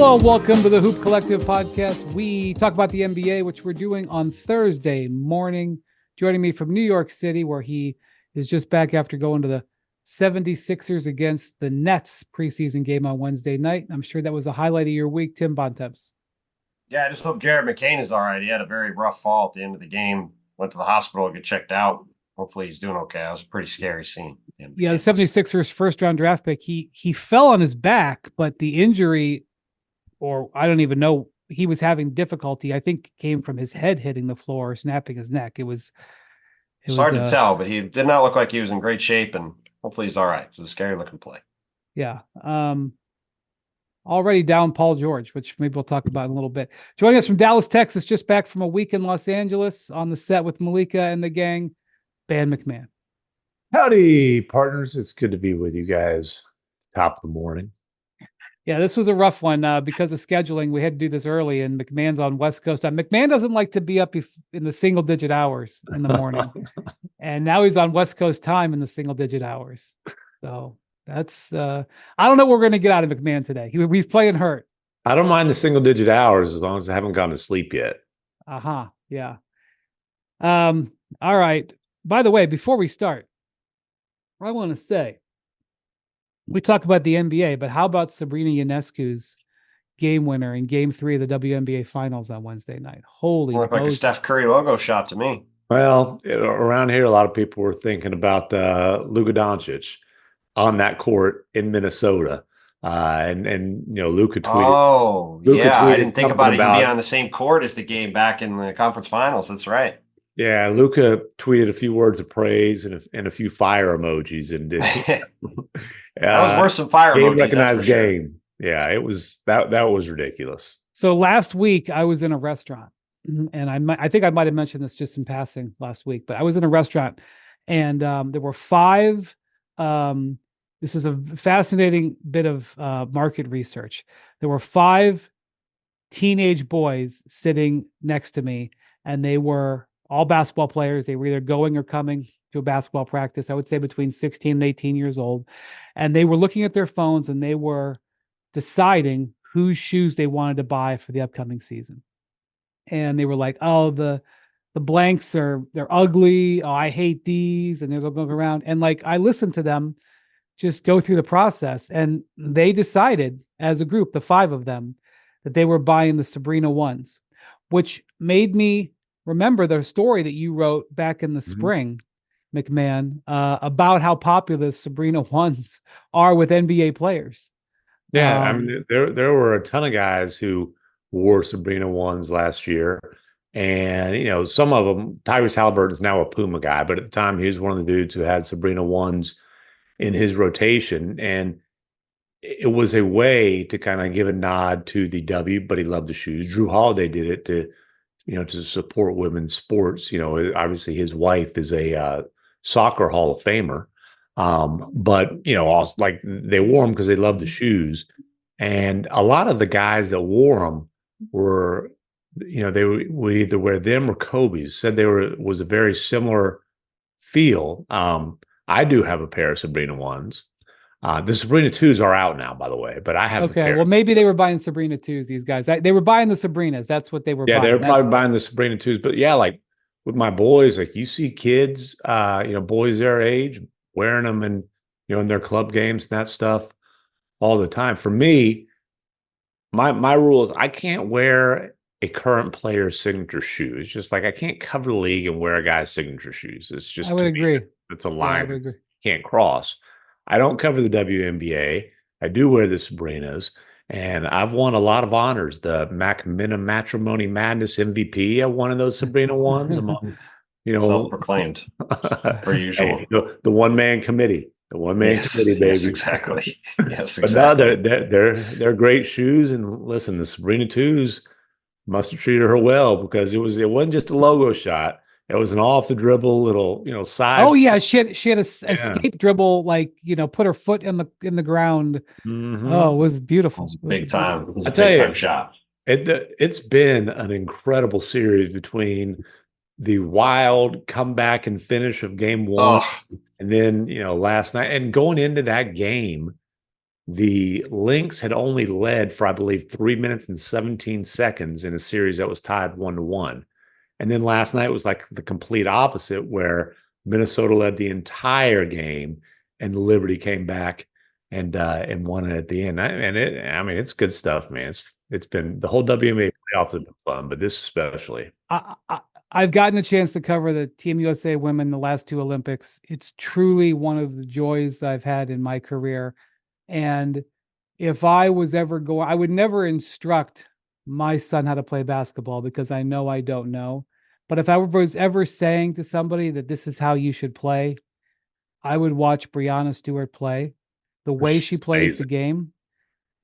Hello and welcome to the Hoop Collective podcast. We talk about the NBA, which we're doing on Thursday morning. Joining me from New York City, where he is just back after going to the 76ers against the Nets preseason game on Wednesday night. I'm sure that was a highlight of your week, Tim Bontemps. Yeah, I just hope Jared McCain is all right. He had a very rough fall at the end of the game. Went to the hospital to get checked out. Hopefully he's doing okay. That was a pretty scary scene. Yeah, the 76ers first round draft pick, he fell on his back, but the injury, or I don't even know, he was having difficulty, I think came from his head hitting the floor, snapping his neck. It's hard to tell, but he did not look like he was in great shape, and hopefully he's all right. It's a scary looking play. Yeah. Already down Paul George, which maybe we'll talk about in a little bit. Joining us from Dallas, Texas, just back from a week in Los Angeles on the set with Malika and the gang, Ben MacMahon. Howdy, partners. It's good to be with you guys. Top of the morning. Yeah, this was a rough one because of scheduling. We had to do this early, and MacMahon's on West Coast time. MacMahon doesn't like to be up in the single-digit hours in the morning, and now he's on West Coast time in the single-digit hours. So that's I don't know what we're going to get out of MacMahon today. He's playing hurt. I don't mind the single-digit hours as long as I haven't gone to sleep yet. Yeah. All right. By the way, before we start, I want to say, we talk about the NBA, but how about Sabrina Ionescu's game winner in Game 3 of the WNBA Finals on Wednesday night? Holy, looked like a Steph Curry logo shot to me. Well, around here, a lot of people were thinking about Luka Doncic on that court in Minnesota, and you know, Luka tweeted. I didn't think about it being on the same court as the game back in the conference finals. That's right. Yeah, Luka tweeted a few words of praise and a few fire emojis, and that was worth some fire emojis. Recognized game. Sure. Yeah, it was that was ridiculous. So last week I was in a restaurant, and I think I might have mentioned this just in passing last week, but I was in a restaurant, and there were 5. This is a fascinating bit of market research. There were 5 teenage boys sitting next to me, and they were all basketball players. They were either going or coming to a basketball practice. I would say between 16 and 18 years old. And they were looking at their phones and they were deciding whose shoes they wanted to buy for the upcoming season. And they were like, oh, the blanks they're ugly. Oh, I hate these. And they're going around. And like, I listened to them just go through the process. And they decided as a group, the 5 of them, that they were buying the Sabrina ones, which made me remember the story that you wrote back in the spring, MacMahon, about how popular the Sabrina ones are with NBA players. Yeah, I mean, there were a ton of guys who wore Sabrina ones last year, and you know, some of them. Tyrese Halliburton is now a Puma guy, but at the time he was one of the dudes who had Sabrina ones in his rotation, and it was a way to kind of give a nod to the W, but he loved the shoes. Drew Holiday did it to support women's sports. You know, obviously his wife is a soccer Hall of Famer. But, you know, also like they wore them because they loved the shoes. And a lot of the guys that wore them were, you know, they would either wear them or Kobe's. Said was a very similar feel. I do have a pair of Sabrina ones. The Sabrina 2s are out now, by the way, but I have. Okay, well, maybe they were buying Sabrina 2s, these guys. They were buying the Sabrinas. That's what they were buying. Yeah, they were probably buying the Sabrina 2s. But yeah, like with my boys, like you see kids, boys their age wearing them in their club games and that stuff all the time. For me, my rule is I can't wear a current player's signature shoe. It's just like I can't cover the league and wear a guy's signature shoes. It's just I would agree. It's a line you can't cross. I don't cover the WNBA. I do wear the Sabrinas, and I've won a lot of honors. The MacMahon Matrimony Madness MVP. I won those Sabrina ones among, self-proclaimed, per usual. Hey, the one-man committee. The one-man committee, baby. Yes, exactly. Yes, exactly. But no, they're great shoes. And listen, the Sabrina 2s must have treated her well because it wasn't just a logo shot. It was an off the dribble little, side. Oh yeah, she had a escape dribble, like put her foot in the ground. Mm-hmm. Oh, it was beautiful. It was big time. It was a big time shot. It's been an incredible series between the wild comeback and finish of game 1, and then last night and going into that game. the Lynx had only led for, I believe, 3 minutes and 17 seconds in a series that was tied 1-1. And then last night was like the complete opposite, where Minnesota led the entire game and Liberty came back and won it at the end. I mean, it's good stuff, man. It's been the whole WNBA playoffs have been fun, but this especially. I've gotten a chance to cover the Team USA women the last 2 Olympics. It's truly one of the joys I've had in my career. And if I was ever going, I would never instruct my son how to play basketball because I know I don't know. But if I was ever saying to somebody that this is how you should play, I would watch Breanna Stewart play. The way she plays the game,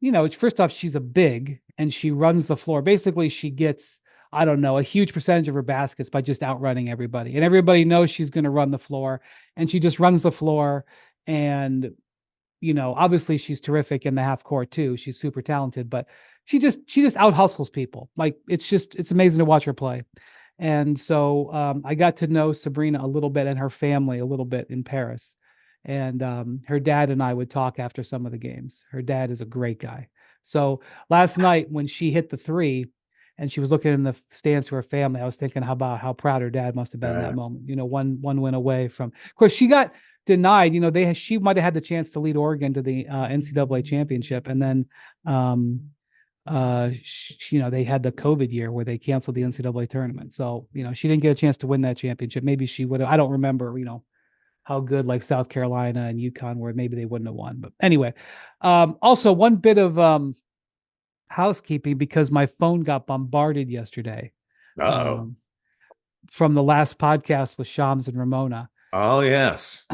it's first off, she's a big and she runs the floor. Basically, she gets, I don't know, a huge percentage of her baskets by just outrunning everybody. And everybody knows she's going to run the floor, and she just runs the floor. And, obviously she's terrific in the half court too. She's super talented, but she just out hustles people. Like, it's amazing to watch her play. And so I got to know Sabrina a little bit and her family a little bit in Paris. And her dad and I would talk after some of the games. Her dad is a great guy. So last night when she hit the 3 and she was looking in the stands to her family, I was thinking about how proud her dad must have been in that moment. One win away from, of course, she got denied. She might have had the chance to lead Oregon to the NCAA championship. And then they had the COVID year where they canceled the NCAA tournament. So, she didn't get a chance to win that championship. Maybe she would have. I don't remember, how good like South Carolina and UConn were. Maybe they wouldn't have won. But anyway, also one bit of housekeeping, because my phone got bombarded yesterday from the last podcast with Shams and Ramona. Oh, yes.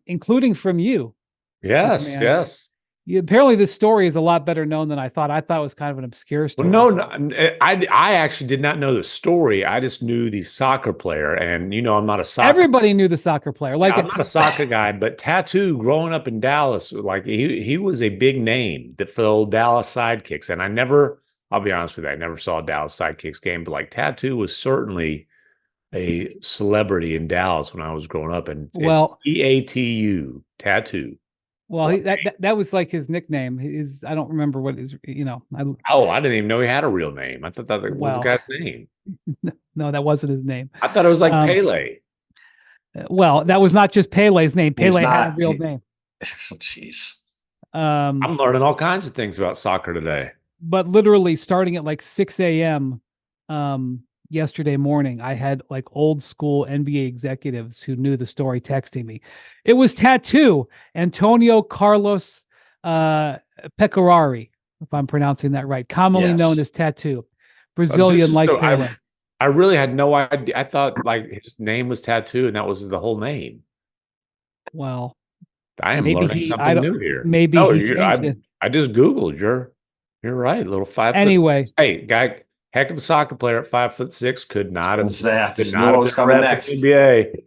Including from you. Yes, yes. Apparently this story is a lot better known than I thought. I thought it was kind of an obscure story. Well, no, I actually did not know the story. I just knew the soccer player, and I'm not a soccer. Everybody knew the soccer player. Like, I'm not a soccer guy, but Tattoo, growing up in Dallas, like he was a big name that filled Dallas Sidekicks, and I'll be honest with you, I never saw a Dallas Sidekicks game, but like Tattoo was certainly a celebrity in Dallas when I was growing up, and it's T-A-T-U, Tattoo. Well, that was like his nickname. I don't remember what his, I didn't even know he had a real name. I thought that was the guy's name. No, that wasn't his name. I thought it was like Pele. Well, that was not just Pele's name. Pele had a real name. Jeez. I'm learning all kinds of things about soccer today. But literally starting at like 6 a.m. Yesterday morning, I had like old school NBA executives who knew the story texting me. It was Tattoo, Antonio Carlos Pecorari, if I'm pronouncing that right, commonly known as Tattoo, Brazilian like Pele. I really had no idea. I thought like his name was Tattoo, and that was the whole name. Well, I am learning something new here. Maybe I just Googled. You're right. Little 5 anyway. Hey, guy. Heck of a soccer player at 5'6" could not have. What was coming next? NBA.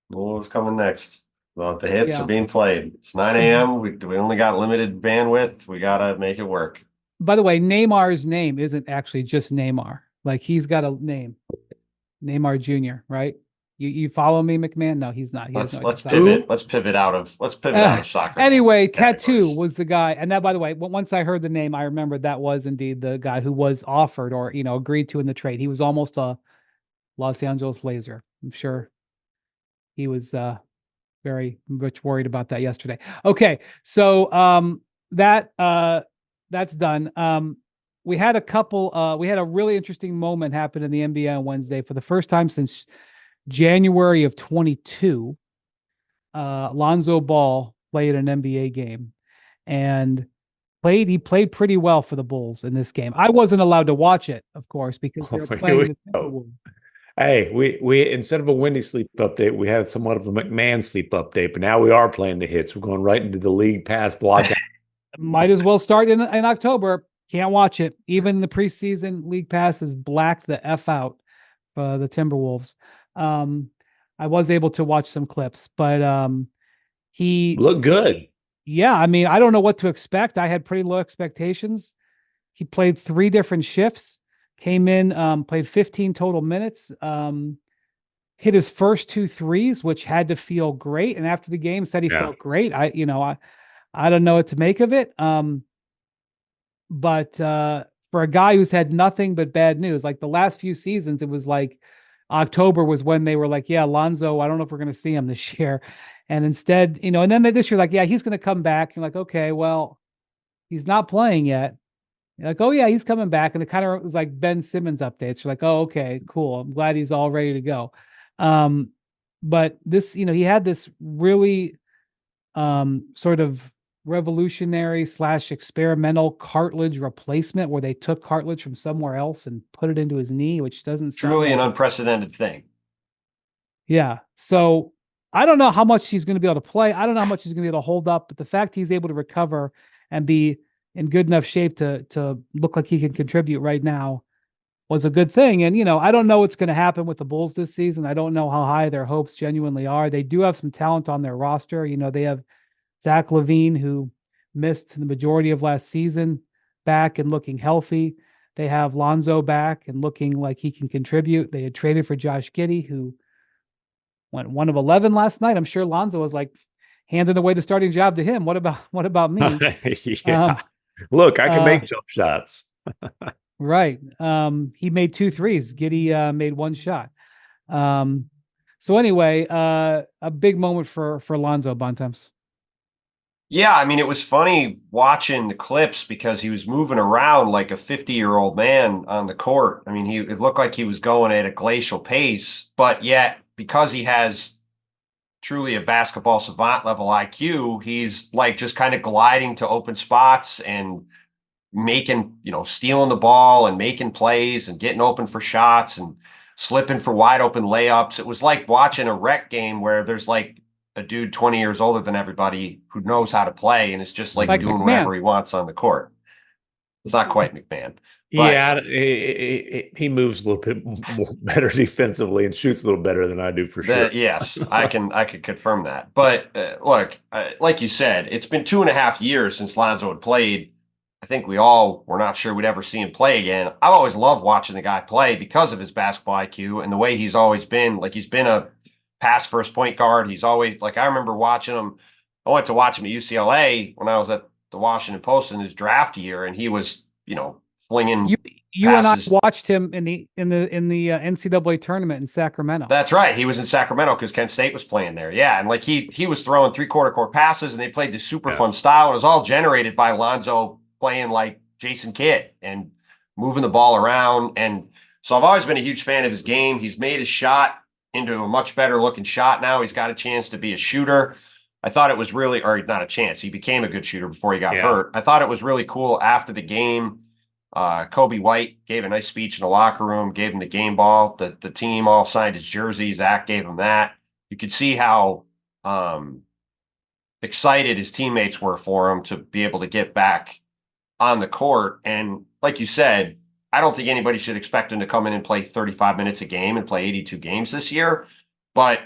What was coming next? Well, the hits are being played. It's 9 a.m. We only got limited bandwidth. We gotta make it work. By the way, Neymar's name isn't actually just Neymar. Like, he's got a name, Neymar Jr. Right? You follow me, MacMahon? No, he's not. Let's pivot. Let's pivot out of soccer. Anyway, Tattoo was the guy, and that, by the way, once I heard the name, I remembered that was indeed the guy who was offered or agreed to in the trade. He was almost a Los Angeles Laser. I'm sure he was very much worried about that yesterday. Okay, so that's done. We had a really interesting moment happen in the NBA on Wednesday for the first time since January of 22. Lonzo Ball played an NBA game and he played pretty well for the Bulls in this game. I wasn't allowed to watch it, of course, because they were playing the Timberwolves. Hey, we instead of a Wendy sleep update, we had somewhat of a MacMahon sleep update, but now we are playing the hits. We're going right into the League Pass blog. Might as well start in October. Can't watch it. Even the preseason League Pass has blacked the F out for the Timberwolves. I was able to watch some clips, but he looked good. Yeah, I mean, I don't know what to expect. I had pretty low expectations. He played 3 different shifts, came in, played 15 total minutes, hit his first 2 threes, which had to feel great. And after the game said he felt great. I don't know what to make of it. But for a guy who's had nothing but bad news, like the last few seasons, it was like October was when they were like, yeah, Lonzo, I don't know if we're going to see him this year. And instead, and then this year, like, yeah, he's going to come back. You're like, okay, well, he's not playing yet. You're like, oh yeah, he's coming back. And it kind of was like Ben Simmons updates. You're like, oh, okay, cool. I'm glad he's all ready to go. But this, he had this really sort of revolutionary / experimental cartilage replacement where they took cartilage from somewhere else and put it into his knee, which doesn't sound Truly like an unprecedented thing. Yeah. So I don't know how much he's going to be able to play. I don't know how much he's going to be able to hold up, but the fact he's able to recover and be in good enough shape to look like he can contribute right now was a good thing. And, I don't know what's going to happen with the Bulls this season. I don't know how high their hopes genuinely are. They do have some talent on their roster. They have Zach LaVine, who missed the majority of last season, back and looking healthy. They have Lonzo back and looking like he can contribute. They had traded for Josh Giddey, who went 1 of 11 last night. I'm sure Lonzo was like handing away the starting job to him. What about me? Yeah. Look, I can make jump shots. Right. He made 2 threes. Giddey made 1 shot. So anyway, a big moment for Lonzo, Bontemps. Yeah, I mean, it was funny watching the clips because he was moving around like a 50-year-old man on the court. I mean, it looked like he was going at a glacial pace, but yet because he has truly a basketball savant level IQ, he's like just kind of gliding to open spots and making, stealing the ball and making plays and getting open for shots and slipping for wide open layups. It was like watching a rec game where there's like a dude 20 years older than everybody who knows how to play and is just like doing MacMahon. whatever he wants on the court. It's not quite MacMahon. Yeah, he moves a little bit more better defensively and shoots a little better than I do for sure. Yes, I could confirm that. But look, like you said, it's been 2.5 years since Lonzo had played. I think we all were not sure we'd ever see him play again. I've always loved watching the guy play because of his basketball IQ and the way he's always been. Like he's been a pass first point guard. He's always like, I remember watching him. I went to watch him at UCLA when I was at the Washington Post in his draft year, and he was, flinging. You passes. And I watched him in the NCAA tournament in Sacramento. That's right. He was in Sacramento because Kent State was playing there. Yeah, and like he was throwing 3/4 court passes, and they played this super fun style. It was all generated by Lonzo playing like Jason Kidd and moving the ball around. And so I've always been a huge fan of his game. He's made his shot into a much better looking shot now. He's got a chance to be a shooter. I thought it was really, or not a chance. He became a good shooter before he got hurt. I thought it was really cool after the game. Kobe White gave a nice speech in the locker room, gave him the game ball. The team all signed his jersey. Zach gave him that. You could see how excited his teammates were for him to be able to get back on the court. And like you said, I don't think anybody should expect him to come in and play 35 minutes a game and play 82 games this year. But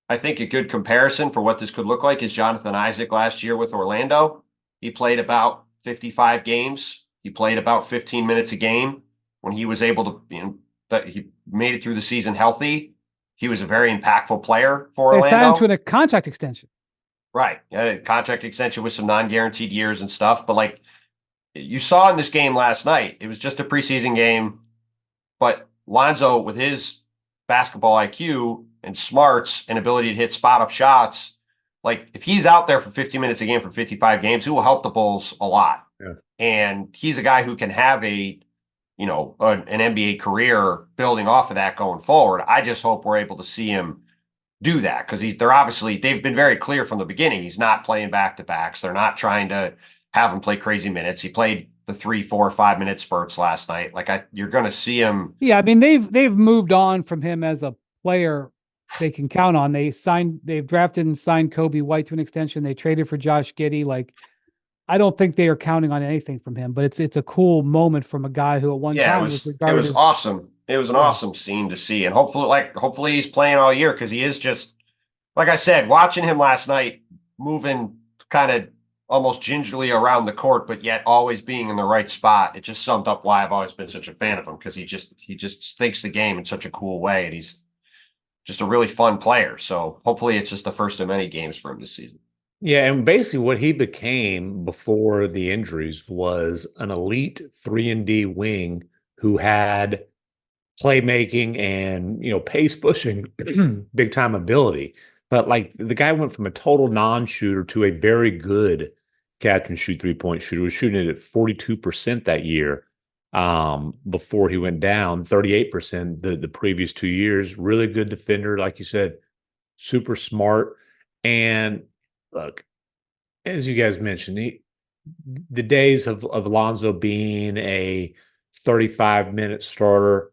I think a good comparison for what this could look like is Jonathan Isaac last year with Orlando. He played about 55 games. He played about 15 minutes a game when he was able to, he made it through the season healthy. He was a very impactful player for Orlando. They signed him to a contract extension. Right. A contract extension with some non-guaranteed years and stuff. But like you saw in this game last night, it was just a preseason game. But Lonzo, with his basketball IQ and smarts and ability to hit spot-up shots, like if he's out there for 50 minutes a game for 55 games, he will help the Bulls a lot. Yeah. And he's a guy who can have an NBA career building off of that going forward. I just hope we're able to see him do that because they've been very clear from the beginning. He's not playing back-to-backs. They're not trying to have him play crazy minutes. He played the 3, 4, 5 minute spurts last night. You're going to see him. Yeah. I mean, they've moved on from him as a player they can count on. They've drafted and signed Kobe White to an extension. They traded for Josh Giddey. I don't think they are counting on anything from him, but it's a cool moment from a guy who at one time was regarded it was awesome. It was an awesome scene to see. And hopefully he's playing all year because he is just, like I said, watching him last night, moving kind of almost gingerly around the court, but yet always being in the right spot. It just summed up why I've always been such a fan of him because he just thinks the game in such a cool way. And he's just a really fun player. So hopefully it's just the first of many games for him this season. Yeah, and basically what he became before the injuries was an elite 3-and-D wing who had playmaking and, pace pushing big time ability. But like the guy went from a total non-shooter to a very good catch and shoot 3-point shooter. He was shooting it at 42% that year. Before he went down, 38% the previous 2 years. Really good defender, like you said, super smart. And look, as you guys mentioned, the days of Lonzo being a 35-minute starter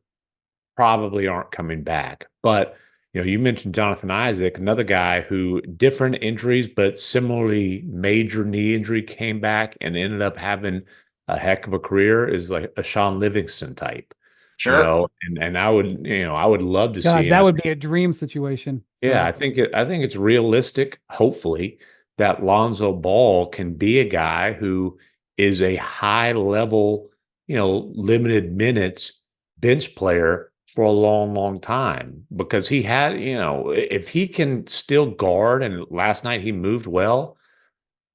probably aren't coming back. But you mentioned Jonathan Isaac, another guy who different injuries, but similarly major knee injury came back and ended up having a heck of a career is like a Sean Livingston type, Sure. and I would love to see God, him. that would be a dream situation. Yeah, I think it's realistic, hopefully, that Lonzo Ball can be a guy who is a high level, limited minutes bench player for a long, long time because he had, if he can still guard and last night he moved well,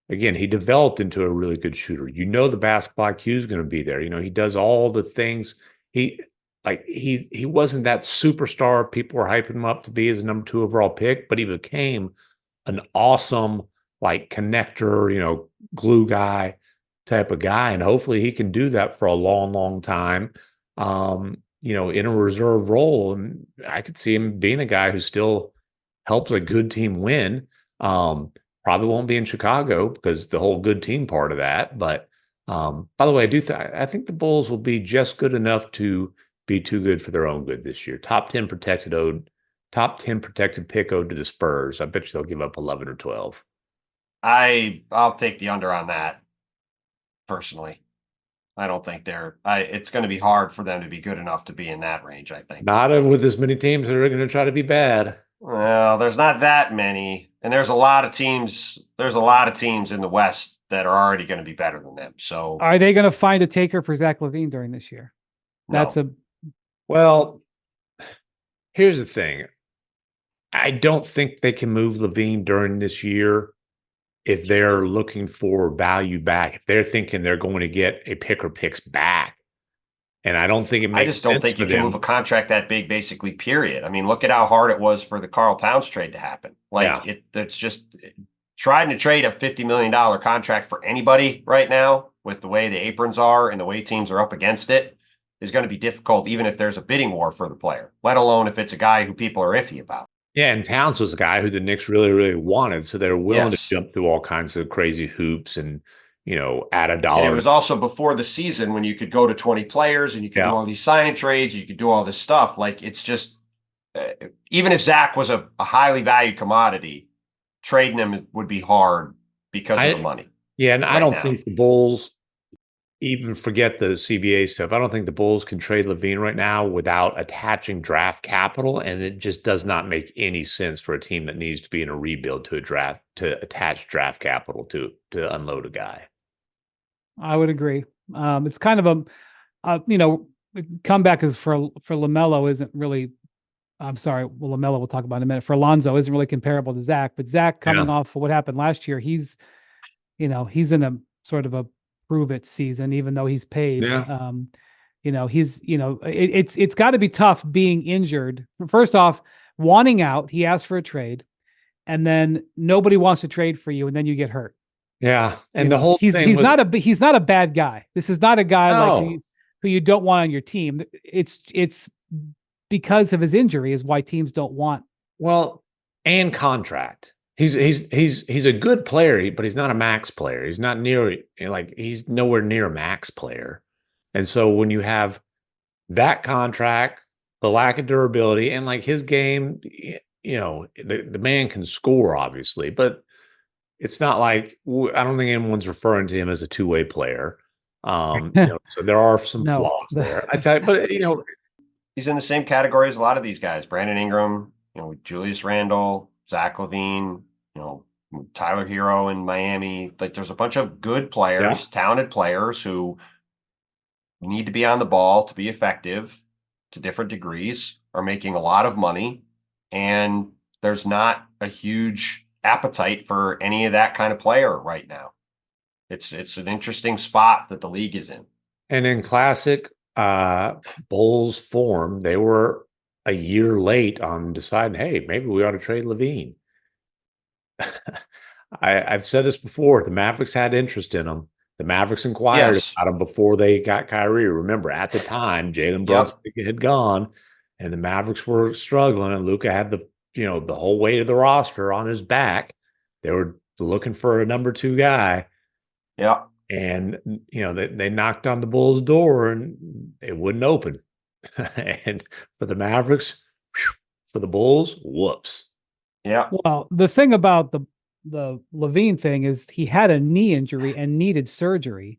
again, he developed into a really good shooter. The basketball IQ is going to be there. He does all the things. He he wasn't that superstar people were hyping him up to be as a number 2 overall pick, but he became an awesome connector, glue guy type of guy, and hopefully he can do that for a long, long time. In a reserve role, and I could see him being a guy who still helps a good team win. Probably won't be in Chicago because the whole good team part of that. But by the way, I think the Bulls will be just good enough to be too good for their own good this year. Top 10 protected pick owed to the Spurs. I bet you they'll give up 11 or 12. I'll take the under on that personally. I don't think it's going to be hard for them to be good enough to be in that range, I think. Not with as many teams that are going to try to be bad. Well, there's not that many, and there's a lot of teams in the West that are already going to be better than them. So Are they going to find a taker for Zach LaVine during this year? no. Well, here's the thing. I don't think they can move LaVine during this year if they're looking for value back. If they're thinking they're going to get a pick or picks back. And I don't think it makes sense. I just don't think you can move a contract that big, basically, period. I mean, look at how hard it was for the Karl Towns trade to happen. It's just trying to trade a $50 million contract for anybody right now with the way the aprons are and the way teams are up against it is going to be difficult, even if there's a bidding war for the player, let alone if it's a guy who people are iffy about. Yeah, and Towns was a guy who the Knicks really, really wanted. So they're willing to jump through all kinds of crazy hoops and, add $1. And it was also before the season when you could go to 20 players and you could do all these signing trades, you could do all this stuff. Like, it's just, even if Zach was a highly valued commodity, trading him would be hard because of the money. Yeah, and I don't think the Bulls, even forget the CBA stuff, I don't think the Bulls can trade LaVine right now without attaching draft capital, and it just does not make any sense for a team that needs to be in a rebuild to attach draft capital to unload a guy. I would agree. It's kind of comeback is for LaMelo isn't really. I'm sorry. Well, LaMelo we'll talk about in a minute. For Lonzo isn't really comparable to Zach, but Zach coming off of what happened last year, he's in a sort of a prove it season, even though he's paid. Yeah. It's got to be tough being injured. First off, wanting out, he asked for a trade, and then nobody wants to trade for you, and then you get hurt. Yeah, and the whole he's not a bad guy. This is not a guy like who you don't want on your team. It's because of his injury is why teams don't want. Well, and contract. He's a good player, but he's not a max player. He's not he's nowhere near a max player. And so when you have that contract, the lack of durability, and his game, the man can score obviously, but it's not like I don't think anyone's referring to him as a two-way player. So there are some flaws there. I tell you, but he's in the same category as a lot of these guys: Brandon Ingram, Julius Randle, Zach LaVine, Tyler Hero in Miami. Like, there's a bunch of good players, talented players who need to be on the ball to be effective to different degrees, are making a lot of money, and there's not a huge appetite for any of that kind of player right now. It's an interesting spot that the league is in. And in classic Bulls form, they were a year late on deciding, hey, maybe we ought to trade LaVine. I've said this before. The Mavericks had interest in him. The Mavericks inquired about him before they got Kyrie. Remember, at the time, Jalen Brunson had gone, and the Mavericks were struggling, and Luka had the whole weight of the roster on his back. They were looking for a number 2 guy. Yeah. And, they knocked on the Bulls' door and it wouldn't open. And for the Mavericks, for the Bulls, whoops. Yeah. Well, the thing about the LaVine thing is he had a knee injury and needed surgery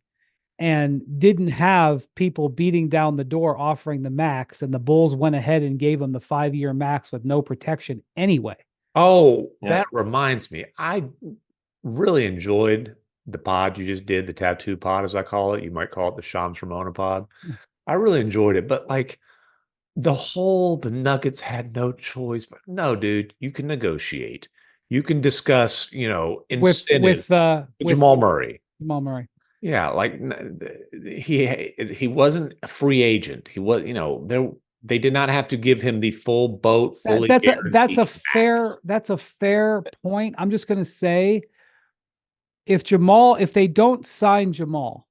and didn't have people beating down the door offering the max. And the Bulls went ahead and gave him the 5-year max with no protection anyway. Oh, that reminds me. I really enjoyed the pod you just did, the tattoo pod, as I call it. You might call it the Shams Ramona pod. I really enjoyed it. But like the Nuggets had no choice. But no, dude, you can negotiate. You can discuss, incentives with Jamal Murray. Jamal Murray. Yeah, like he wasn't a free agent. He was, they did not have to give him the full boat, fully guaranteed that's a fair point. I'm just going to say, if they don't sign Jamal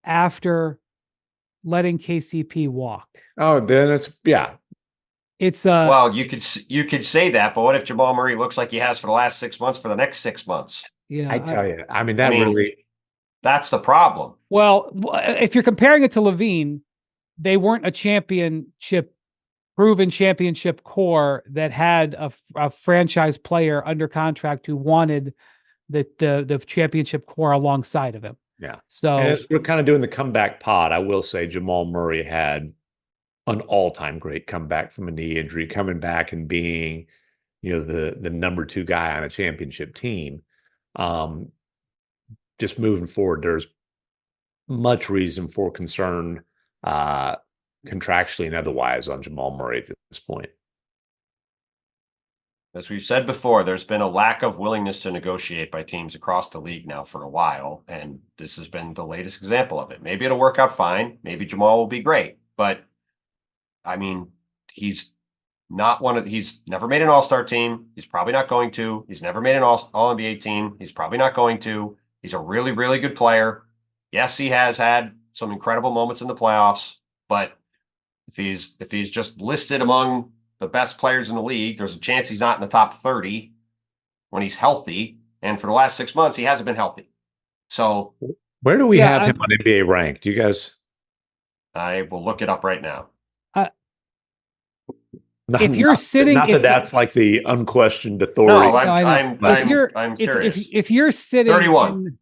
after letting KCP walk, then it's well, you could say that, but what if Jamal Murray looks like he has for the last 6 months for the next 6 months? Yeah, I tell you, really. That's the problem. Well, if you're comparing it to LaVine, they weren't a proven championship core that had a franchise player under contract who wanted the championship core alongside of him. Yeah. So and as we're kind of doing the comeback pod, I will say Jamal Murray had an all-time great comeback from a knee injury, coming back and being, the number 2 guy on a championship team. Just moving forward, there's much reason for concern, contractually and otherwise, on Jamal Murray at this point. As we've said before, there's been a lack of willingness to negotiate by teams across the league now for a while, and this has been the latest example of it. Maybe it'll work out fine. Maybe Jamal will be great, but I mean, he's never made an all-star team. He's probably not going to. He's never made an all-NBA team. He's probably not going to. He's a really, really good player. Yes, he has had some incredible moments in the playoffs, but if he's just listed among the best players in the league, there's a chance he's not in the top 30 when he's healthy. And for the last 6 months, he hasn't been healthy. So where do we have him on NBA rank? Do you guys? I will look it up right now. If you're sitting, that's like the unquestioned authority. No, I'm curious. If you're sitting 31,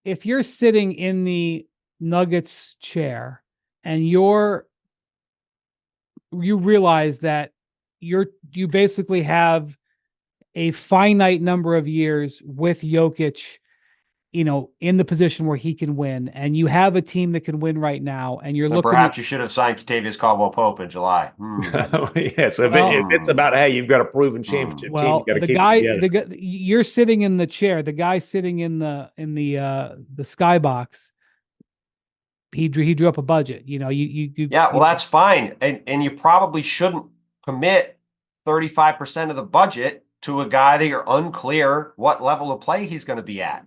if you're sitting in the Nuggets chair and you realize that you basically have a finite number of years with Jokic, in the position where he can win, and you have a team that can win right now, and you're looking. Perhaps you should have signed Kentavious Caldwell-Pope in July. Yeah, so if it's about, hey, you've got a proven championship team. You the guy, you're sitting in the chair. The guy sitting in the skybox. He drew up a budget. That's fine, and you probably shouldn't commit 35% of the budget to a guy that you're unclear what level of play he's going to be at.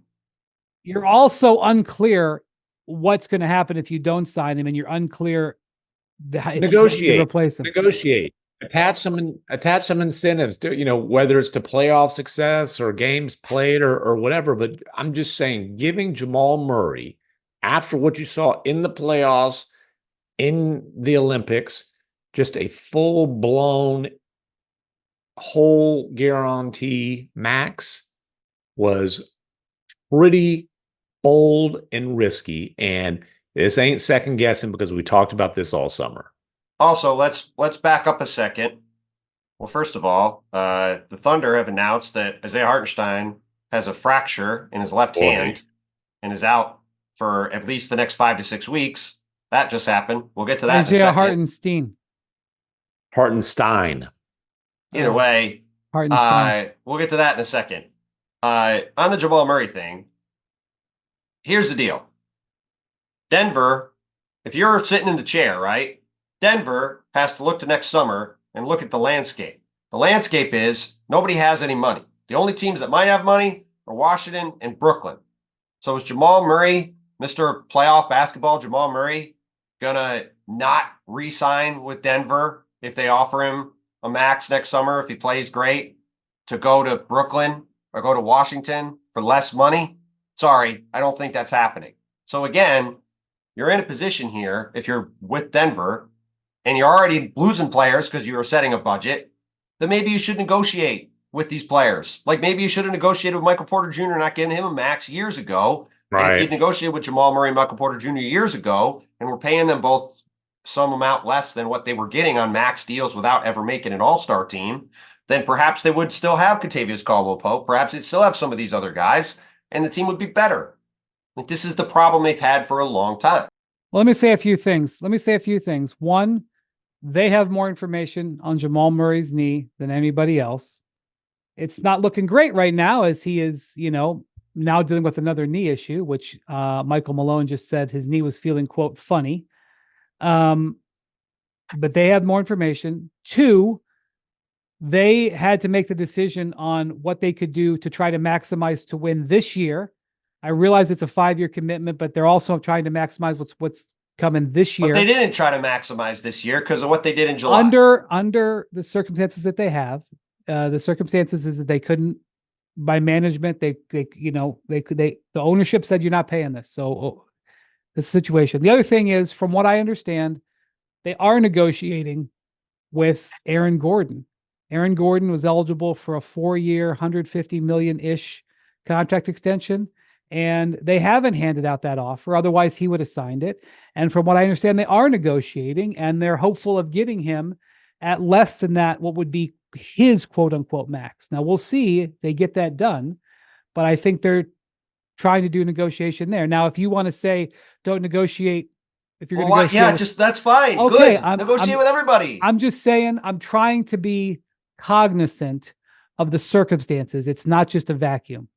You're also unclear what's going to happen if you don't sign him, and you're unclear negotiate, replace him. Negotiate, attach some incentives to, whether it's to playoff success or games played or whatever. But I'm just saying, giving Jamal Murray, after what you saw in the playoffs, in the Olympics, just a full-blown whole guarantee max was pretty bold and risky, and this ain't second guessing because we talked about this all summer. Also, let's back up a second. Well, first of all, the Thunder have announced that Isaiah Hartenstein has a fracture in his left hand and is out for at least the next 5 to 6 weeks. That just happened. We'll get to that Isaiah in a second. Hartenstein. Either way, Hartenstein. We'll get to that in a second. On the Jamal Murray thing, here's the deal. Denver, if you're sitting in the chair, right? Denver has to look to next summer and look at the landscape. The landscape is nobody has any money. The only teams that might have money are Washington and Brooklyn. So is Jamal Murray, Mr. Playoff Basketball, Jamal Murray, gonna not re-sign with Denver if they offer him a max next summer, if he plays great, to go to Brooklyn or go to Washington for less money? Sorry, I don't think that's happening. So again, you're in a position here, if you're with Denver, and you're already losing players because you were setting a budget, then maybe you should negotiate with these players. Like maybe you should have negotiated with Michael Porter Jr., not giving him a max years ago. Right. And if you'd negotiated with Jamal Murray and Michael Porter Jr. years ago, and we're paying them both some amount less than what they were getting on max deals without ever making an all-star team, then perhaps they would still have Kentavious Caldwell-Pope. Perhaps they'd still have some of these other guys, and the team would be better. Like this is the problem they've had for a long time. Well, let me say a few things. One, they have more information on Jamal Murray's knee than anybody else. It's not looking great right now as he is, now dealing with another knee issue, which Michael Malone just said his knee was feeling, quote, funny. But they have more information. Two, they had to make the decision on what they could do to try to maximize to win this year. I realize it's a 5-year commitment, but they're also trying to maximize what's coming this year. But they didn't try to maximize this year because of what they did in July. Under the circumstances that they have, the circumstances is that they couldn't, by management, the ownership said you're not paying this. So the situation. The other thing is, from what I understand, they are negotiating with Aaron Gordon. Aaron Gordon was eligible for a 4-year, $150 million-ish contract extension, and they haven't handed out that offer. Otherwise, he would have signed it. And from what I understand, they are negotiating, and they're hopeful of getting him at less than that, what would be his quote-unquote max. Now, we'll see if they get that done, but I think they're trying to do negotiation there. Now, if you want to say don't negotiate, if you're going to negotiate, that's fine. Okay, Good. Negotiate with everybody. I'm just saying, I'm trying to be cognizant of the circumstances. It's not just a vacuum,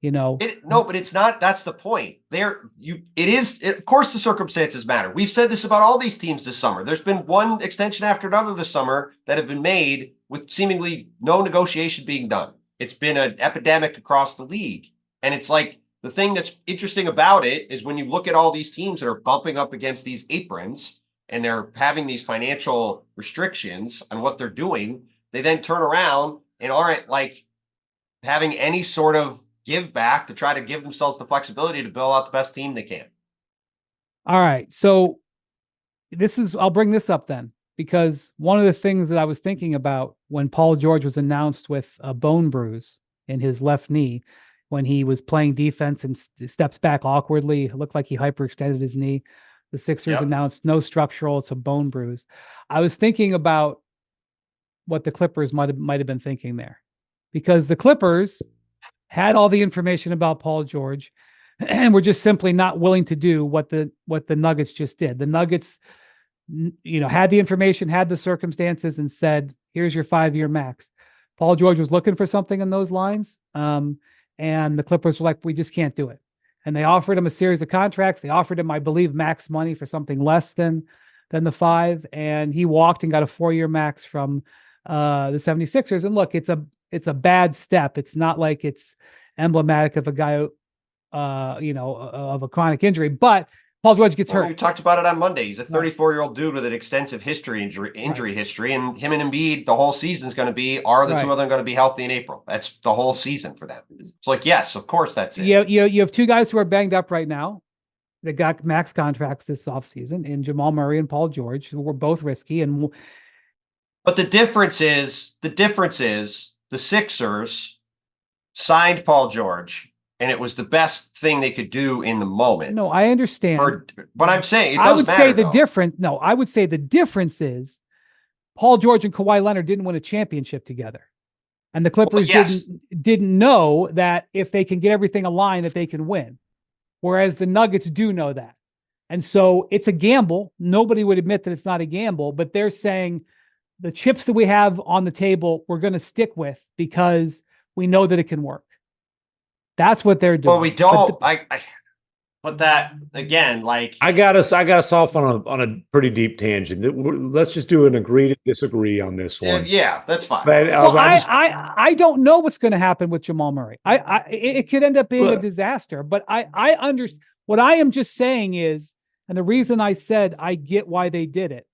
No, but it's not. That's the point. Of course, the circumstances matter. We've said this about all these teams this summer. There's been one extension after another this summer that have been made with seemingly no negotiation being done. It's been an epidemic across the league. And it's like, the thing that's interesting about it is when you look at all these teams that are bumping up against these aprons and they're having these financial restrictions on what they're doing, they then turn around and aren't like having any sort of give back to try to give themselves the flexibility to build out the best team they can. All right. So I'll bring this up then, because one of the things that I was thinking about when Paul George was announced with a bone bruise in his left knee, when he was playing defense and steps back awkwardly, it looked like he hyperextended his knee. The Sixers announced no structural, it's a bone bruise. I was thinking about what the Clippers might have been thinking there, because the Clippers had all the information about Paul George and were just simply not willing to do what the Nuggets just did. The Nuggets, had the information, had the circumstances, and said, here's your 5-year max. Paul George was looking for something in those lines. And the Clippers were like, we just can't do it. And they offered him a series of contracts. They offered him, I believe, max money for something less than the 5. And he walked and got a 4-year max from the 76ers. And look, it's a bad step. It's not like it's emblematic of a guy, of a chronic injury, but Paul George gets hurt. We talked about it on Monday. He's a 34-year-old dude with an extensive injury history, and him and Embiid, the whole season is going to be, are the two of them going to be healthy in April? That's the whole season for them. It's like, yes, of course that's it. You have two guys who are banged up right now that got max contracts this offseason, in Jamal Murray and Paul George, who were both risky. But the difference is the Sixers signed Paul George, and it was the best thing they could do in the moment. No, I understand. But I'm saying I would say the difference is Paul George and Kawhi Leonard didn't win a championship together. And the Clippers didn't know that if they can get everything aligned that they can win. Whereas the Nuggets do know that. And so it's a gamble. Nobody would admit that it's not a gamble, but they're saying the chips that we have on the table, we're going to stick with because we know that it can work. That's what they're doing. Well, we don't. But that again, like I got us off on a pretty deep tangent. Let's just do an agree to disagree on this one. yeah, that's fine. But so I don't know what's going to happen with Jamal Murray. It could end up being a disaster. But I understand. What I am just saying is, and the reason I said I get why they did it,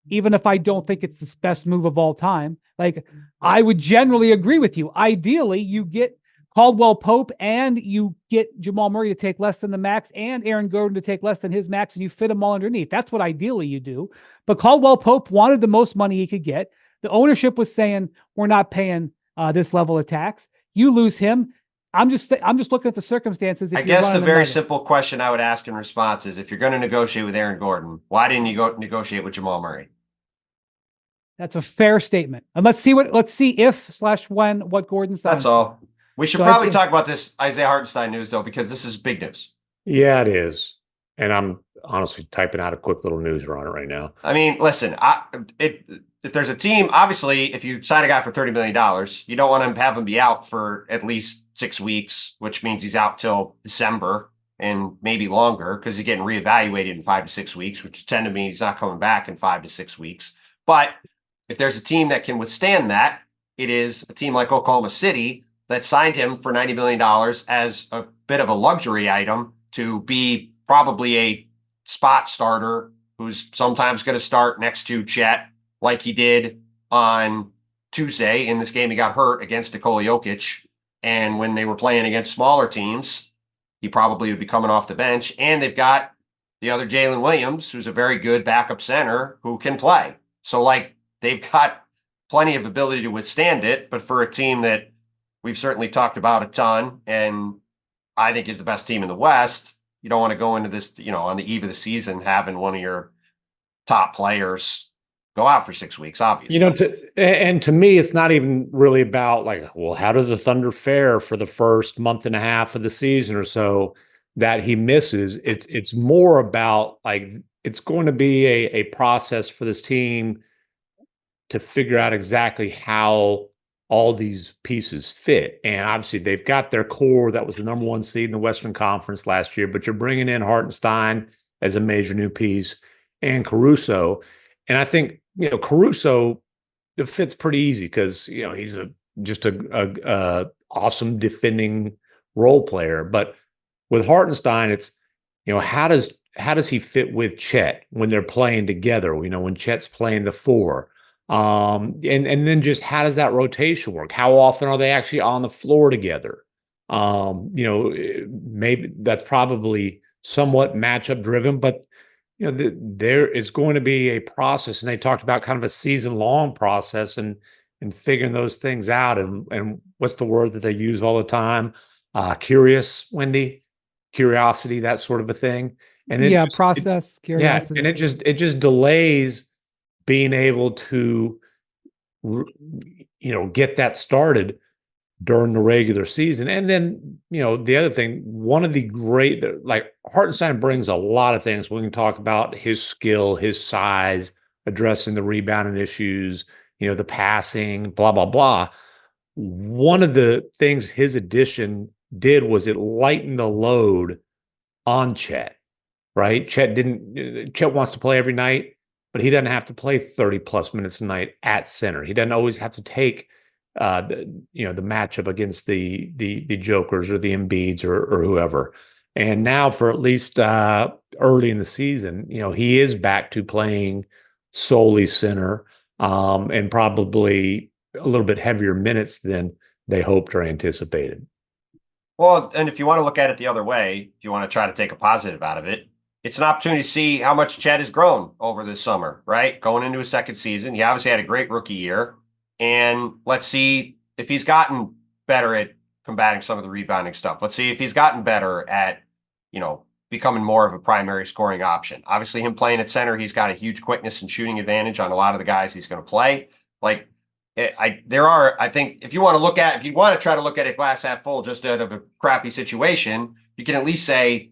even if I don't think it's the best move of all time. Like, I would generally agree with you. Ideally, you get Caldwell Pope and you get Jamal Murray to take less than the max and Aaron Gordon to take less than his max, and you fit them all underneath. That's what ideally you do. But Caldwell Pope wanted the most money he could get. The ownership was saying, we're not paying this level of tax. You lose him. I'm just looking at the circumstances. I guess the very simple question I would ask in response is, if you're going to negotiate with Aaron Gordon, why didn't you go negotiate with Jamal Murray? That's a fair statement. And let's see if/when what Gordon signs. That's all. We should probably talk about this Isaiah Hartenstein news, though, because this is big news. Yeah, it is. And I'm honestly typing out a quick little newsreel on it right now. I mean, listen, if there's a team, obviously, if you sign a guy for $30 million, you don't want to have him be out for at least 6 weeks, which means he's out till December and maybe longer because he's getting reevaluated in 5 to 6 weeks, which tend to mean he's not coming back in 5 to 6 weeks. But if there's a team that can withstand that, it is a team like Oklahoma City that signed him for $90 million as a bit of a luxury item to be probably a spot starter who's sometimes going to start next to Chet like he did on Tuesday in this game. He got hurt against Nikola Jokic. And when they were playing against smaller teams, he probably would be coming off the bench. And they've got the other Jalen Williams, who's a very good backup center who can play. So, like, they've got plenty of ability to withstand it. But for a team that we've certainly talked about a ton and I think is the best team in the West, you don't want to go into this, on the eve of the season, having one of your top players go out for 6 weeks, obviously. To me, it's not even really about like, well, how did the Thunder fare for the first month and a half of the season or so that he misses? It's more about like, it's going to be a process for this team to figure out exactly how all these pieces fit. And obviously they've got their core that was the number 1 seed in the Western Conference last year, but you're bringing in Hartenstein as a major new piece and Caruso. And I think, Caruso, it fits pretty easy because, he's just a awesome defending role player. But with Hartenstein, it's, how does he fit with Chet when they're playing together? When Chet's playing the 4, and then just how does that rotation work? How often are they actually on the floor together? Maybe that's probably somewhat matchup driven, but there is going to be a process, and they talked about kind of a season-long process and figuring those things out. And what's the word that they use all the time? Curious, Wendy, curiosity, that sort of a thing. And then process, curiosity. Yeah, and it just delays being able to, get that started during the regular season. And then, the other thing, one of the great, like Hartenstein brings a lot of things. We can talk about his skill, his size, addressing the rebounding issues, the passing, blah, blah, blah. One of the things his addition did was it lightened the load on Chet, right? Chet wants to play every night, but he doesn't have to play 30 plus minutes a night at center. He doesn't always have to take the matchup against the Jokers or the Embiids or whoever. And now for at least early in the season, he is back to playing solely center and probably a little bit heavier minutes than they hoped or anticipated. Well, and if you want to look at it the other way, if you want to try to take a positive out of it, it's an opportunity to see how much Chet has grown over this summer, right? Going into his second season. He obviously had a great rookie year. And let's see if he's gotten better at combating some of the rebounding stuff. Let's see if he's gotten better at, becoming more of a primary scoring option. Obviously, him playing at center, he's got a huge quickness and shooting advantage on a lot of the guys he's going to play. I think if you want to try to look at it glass half full, just out of a crappy situation, you can at least say,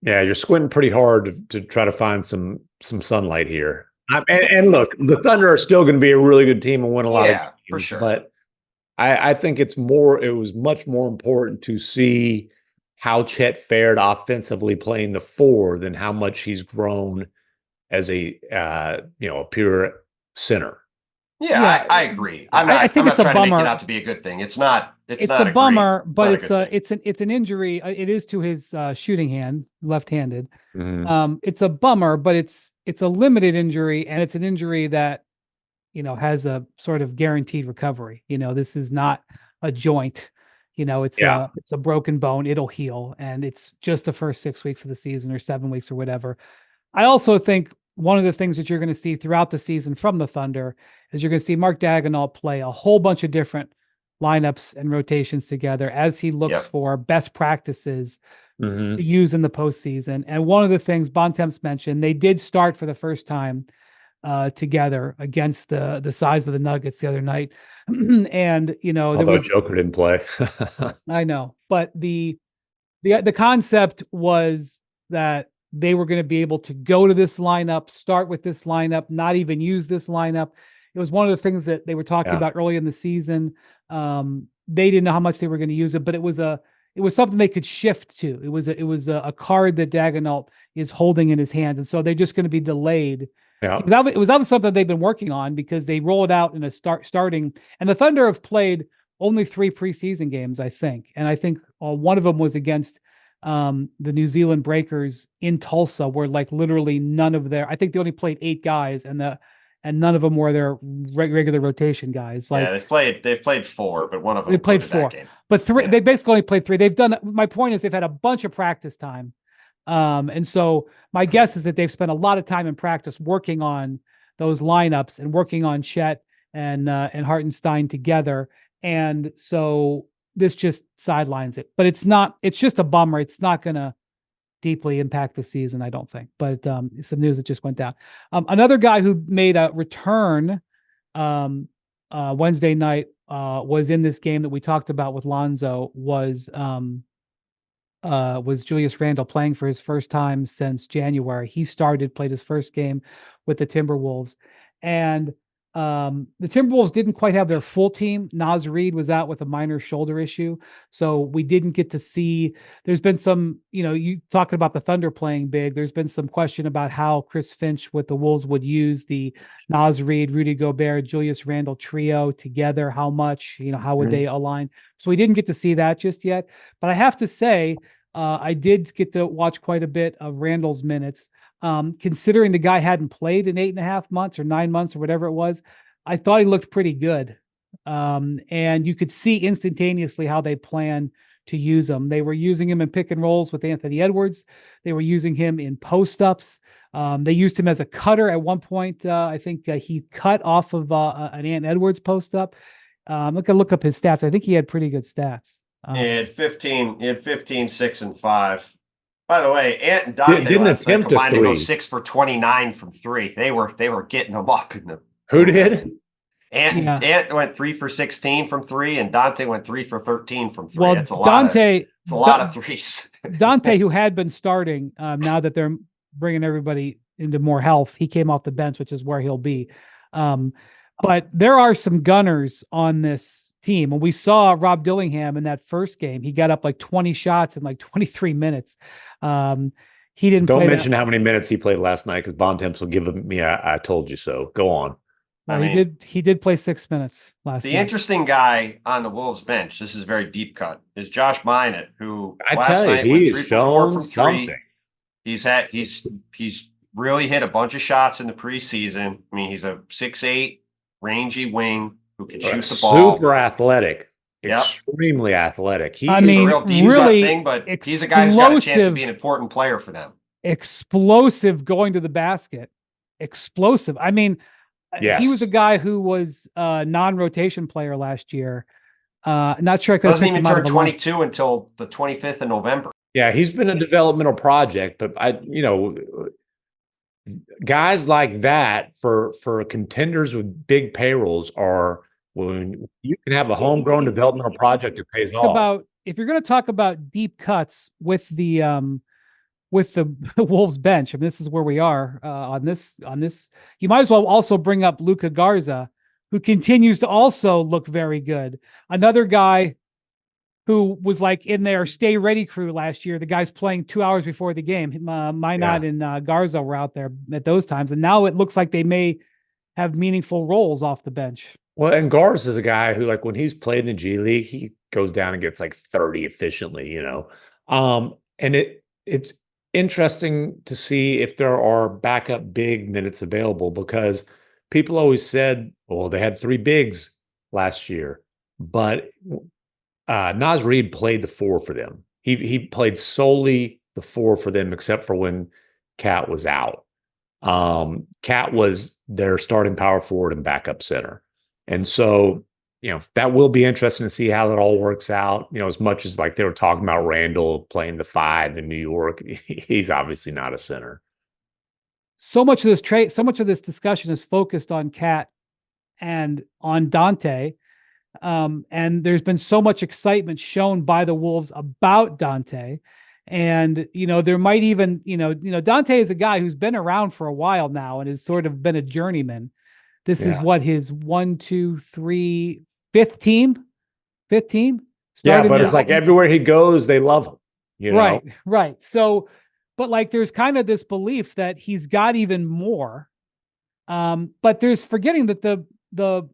yeah, you're squinting pretty hard to try to find some sunlight here. And look, the Thunder are still going to be a really good team and win a lot of games, for sure. But I think it was much more important to see how Chet fared offensively playing the four than how much he's grown as a pure center. Yeah, I agree. I think I'm it's not a trying to make bummer. it out to be a good thing. It's not. It's a bummer, but it's an injury. It is to his shooting hand, left-handed. Mm-hmm. It's a bummer, but it's a limited injury, and it's an injury that has a sort of guaranteed recovery. This is not a joint. It's a broken bone. It'll heal, and it's just the first 6 weeks of the season or 7 weeks or whatever. I also think one of the things that you're going to see throughout the season from the Thunder is you're going to see Mark Daigneault play a whole bunch of different lineups and rotations together as he looks for best practices to use in the postseason. And one of the things Bontemps mentioned, they did start for the first time together against the size of the Nuggets the other night. And, Although Joker didn't play. I know, but the concept was that they were going to be able to go to this lineup, start with this lineup, not even use this lineup. It was one of the things that they were talking about early in the season. They didn't know how much they were going to use it, but it was something they could shift to. It was a card that Daigneault is holding in his hand, and so they're just going to be delayed. Yeah. It was something they've been working on because they rolled out in a starting, and the Thunder have played only 3 preseason games, I think, and I think one of them was against the New Zealand Breakers in Tulsa, where like literally none of I think they only played 8 guys, and none of them were their regular rotation guys. Like they've played 4, but one of them they played 4, but 3. They basically only played 3. My point is they've had a bunch of practice time. And so my guess is that they've spent a lot of time in practice working on those lineups and working on Chet and Hartenstein together. And so this just sidelines it, but it's just a bummer. It's not going to deeply impact the season, I don't think, but some news that just went down. Another guy who made a return Wednesday night was in this game that we talked about with Lonzo was Julius Randle playing for his first time since January. He played his first game with the Timberwolves, and the Timberwolves didn't quite have their full team. Naz Reid was out with a minor shoulder issue, so we didn't get to see. There's been some, you talking about the Thunder playing big. There's been some question about how Chris Finch with the Wolves would use the Naz Reid, Rudy Gobert, Julius Randle trio together. How much, how would they align? So we didn't get to see that just yet. But I have to say, I did get to watch quite a bit of Randle's minutes. Considering the guy hadn't played in 8.5 months or 9 months or whatever it was, I thought he looked pretty good. And you could see instantaneously how they plan to use him. They were using him in pick and rolls with Anthony Edwards. They were using him in post-ups. They used him as a cutter at one point. I think he cut off of an Ant Edwards post-up. Look up his stats. I think he had pretty good stats. He had 15, 6, and 5. By the way, Ant and Dante last night combined to go 6 for 29 from 3. They were getting them up in the. Who did? Ant went 3 for 16 from 3, and Dante went 3 for 13 from 3. Well, That's a Dante, it's a lot of threes. Dante, who had been starting, now that they're bringing everybody into more health, he came off the bench, which is where he'll be. But there are some gunners on this team. And we saw Rob Dillingham in that first game. He got up like 20 shots in like 23 minutes. He didn't Don't mention how many minutes he played last night because Bontemps will give me I told you so. Go on. Well, he did play 6 minutes last night. The interesting guy on the Wolves bench, this is a very deep cut, is Josh Minott, who last night went 3 for 4 from 3. He's really hit a bunch of shots in the preseason. I mean, he's a 6'8", rangy wing who can shoot the ball. Super athletic. Extremely athletic. He's a real deep really thing, but he's a guy who's got a chance to be an important player for them. Explosive going to the basket. Explosive. I mean, he was a guy who was a non-rotation player last year. Not sure I could. Doesn't even turn 22 until the 25th of November. Yeah, he's been a developmental project, but guys like that for contenders with big payrolls are when you can have a homegrown developmental project that pays off. If you're going to talk about deep cuts with the with the Wolves bench. I mean, this is where we are on this. You might as well also bring up Luka Garza, who continues to also look very good. Another guy who was like in their stay ready crew last year. The guys playing 2 hours before the game. Minot and Garza were out there at those times. And now it looks like they may have meaningful roles off the bench. Well, and Garza is a guy who, like, when he's played in the G League, he goes down and gets like 30 efficiently, you know. And it's interesting to see if there are backup big minutes available, because people always said, well, they had 3 bigs last year, but Naz Reid played the 4 for them. He played solely the 4 for them, except for when Cat was out. Cat was their starting power forward and backup center. And so, you know, that will be interesting to see how that all works out. You know, as much as like they were talking about Randle playing the 5 in New York, he's obviously not a center. So much of this discussion is focused on Cat and on Dante. And there's been so much excitement shown by the Wolves about Dante. And, you know, there might even, Dante is a guy who's been around for a while now and has sort of been a journeyman. This is what his 1, 2, 3, fifth team. Yeah, but it's like everywhere he goes, they love him. You know? Right. So, but like, there's kind of this belief that he's got even more. But there's forgetting that the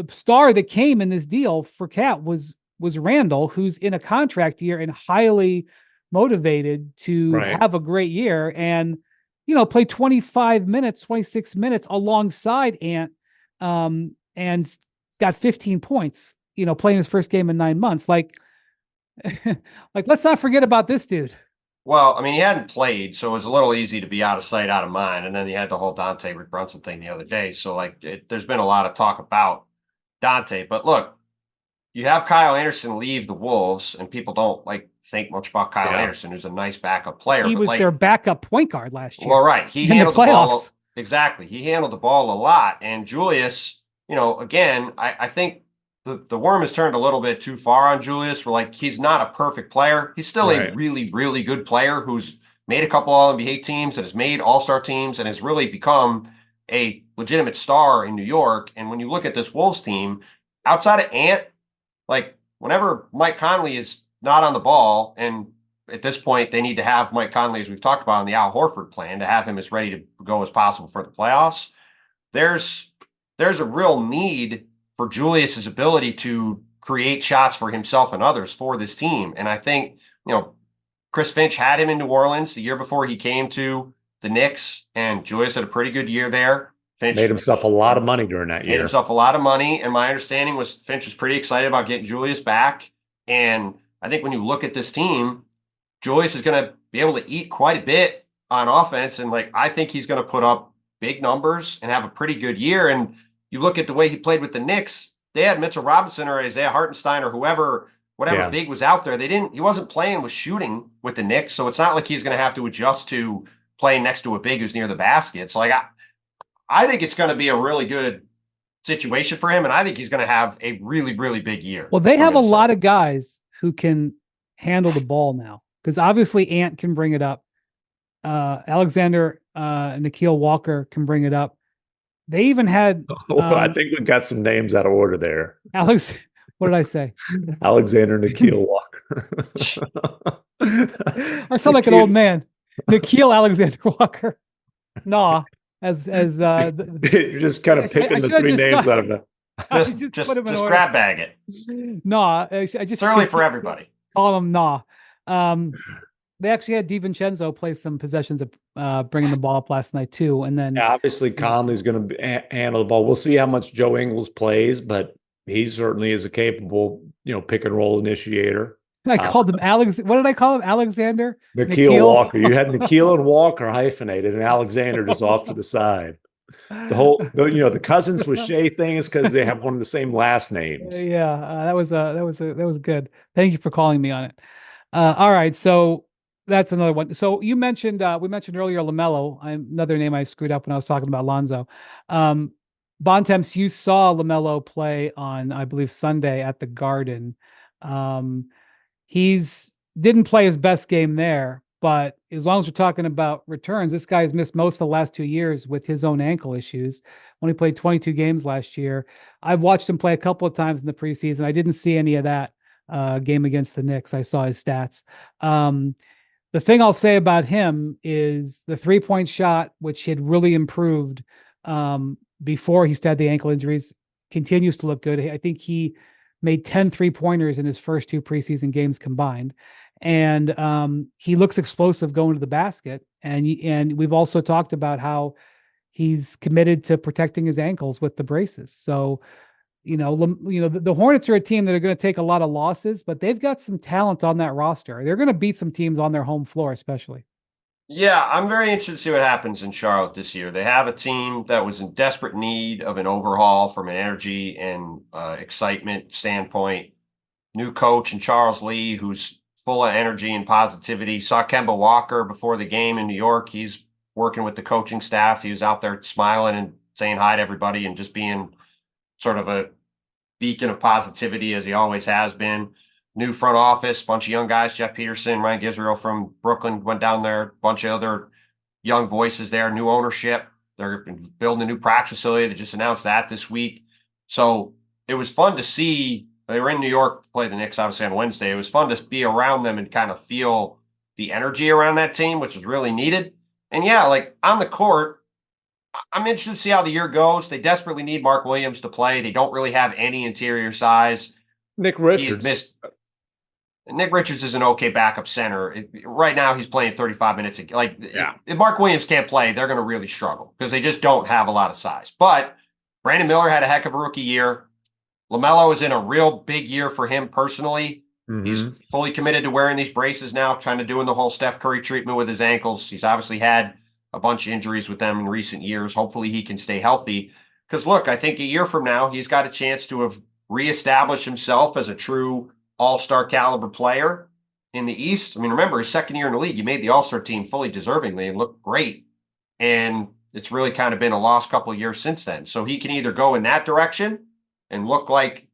star that came in this deal for Cat was Randle, who's in a contract year and highly motivated to have a great year and, play 25 minutes, 26 minutes alongside Ant, and got 15 points, playing his first game in 9 months. Like, let's not forget about this dude. Well, I mean, he hadn't played, so it was a little easy to be out of sight, out of mind. And then he had the whole Dante Rick Brunson thing the other day. So, like, there's been a lot of talk about Dante. But look, you have Kyle Anderson leave the Wolves, and people don't think much about Kyle Anderson, who's a nice backup player. He was their backup point guard last year. Well, right. He handled the ball. Exactly. He handled the ball a lot. And Julius, again, I think the worm has turned a little bit too far on Julius. He's not a perfect player. He's still a really, really good player who's made a couple All-NBA teams and has made All-Star teams and has really become a legitimate star in New York. And when you look at this Wolves team, outside of Ant, whenever Mike Conley is not on the ball, and at this point they need to have Mike Conley, as we've talked about in the Al Horford plan, to have him as ready to go as possible for the playoffs. There's a real need for Julius's ability to create shots for himself and others for this team. And I think, Chris Finch had him in New Orleans the year before he came to the Knicks, and Julius had a pretty good year there. Finch made himself a lot of money during that year. Made himself a lot of money. And my understanding was Finch was pretty excited about getting Julius back. And I think when you look at this team, Julius is going to be able to eat quite a bit on offense. And I think he's going to put up big numbers and have a pretty good year. And you look at the way he played with the Knicks, they had Mitchell Robinson or Isaiah Hartenstein or whatever big was out there. He wasn't playing with shooting with the Knicks. So it's not like he's going to have to adjust to playing next to a big who's near the basket. So I think it's going to be a really good situation for him. And I think he's going to have a really, really big year. Well, they have a lot of guys who can handle the ball now, because obviously Ant can bring it up. Alexander Nikhil Walker can bring it up. They even had I think we got some names out of order there. What did I say? Alexander Nikhil Walker. I sound like an old man. Nikhil Alexander Walker. Nah. As you're just kind of picking the 3 names out of it. Just grab bag it. Nah, it's early for everybody. Call him Nah. They actually had DiVincenzo play some possessions of bringing the ball up last night too, and then obviously Conley's going to handle the ball. We'll see how much Joe Ingles plays, but he certainly is a capable, pick and roll initiator. I called him Alex. What did I call him? Alexander Nikhil Walker. You had Nikhil and Walker hyphenated, and Alexander just off to the side. The Cousins with Shea thing is because they have one of the same last names. That was good. Thank you for calling me on it. All right, so that's another one. So you mentioned we mentioned earlier LaMelo. Another name I screwed up when I was talking about Lonzo. Bontemps, you saw LaMelo play on, I believe, Sunday at the Garden. He's didn't play his best game there, But as long as we're talking about returns, this guy has missed most of the last 2 years with his own ankle issues. Only played 22 games last year. I've watched him play a couple of times in the preseason. I didn't see any of that game against the Knicks. I saw his stats. The thing I'll say about him is the 3-point shot, which had really improved before he started the ankle injuries, continues to look good. I think he made 10 3-pointers in his first 2 preseason games combined. And he looks explosive going to the basket. And we've also talked about how he's committed to protecting his ankles with the braces. So, the Hornets are a team that are going to take a lot of losses, but they've got some talent on that roster. They're going to beat some teams on their home floor, especially. Yeah, I'm very interested to see what happens in Charlotte this year. They have a team that was in desperate need of an overhaul from an energy and excitement standpoint. New coach and Charles Lee, who's full of energy and positivity. Saw Kemba Walker before the game in New York. He's working with the coaching staff. He was out there smiling and saying hi to everybody and just being sort of a beacon of positivity as he always has been. New front office, bunch of young guys. Jeff Peterson, Ryan Gizrael from Brooklyn went down there. Bunch of other young voices there. New ownership. They're building a new practice facility. They just announced that this week. So it was fun to see. They were in New York to play the Knicks, obviously, on Wednesday. It was fun to be around them and kind of feel the energy around that team, which was really needed. And yeah, like on the court, I'm interested to see how the year goes. They desperately need Mark Williams to play. They don't really have any interior size. Nick Richards. Nick Richards is an okay backup center. Right now, he's playing 35 minutes. Yeah. If Mark Williams can't play, they're going to really struggle because they just don't have a lot of size. But Brandon Miller had a heck of a rookie year. LaMelo is in a real big year for him personally. Mm-hmm. He's fully committed to wearing these braces now, kind of doing the whole Steph Curry treatment with his ankles. He's obviously had a bunch of injuries with them in recent years. Hopefully he can stay healthy. Because look, I think a year from now, he's got a chance to have reestablished himself as a true all-star caliber player in the East. I mean, remember, his second year in the league, he made the all-star team fully deservingly and looked great. And it's really kind of been a lost couple of years since then. So he can either go in that direction and look like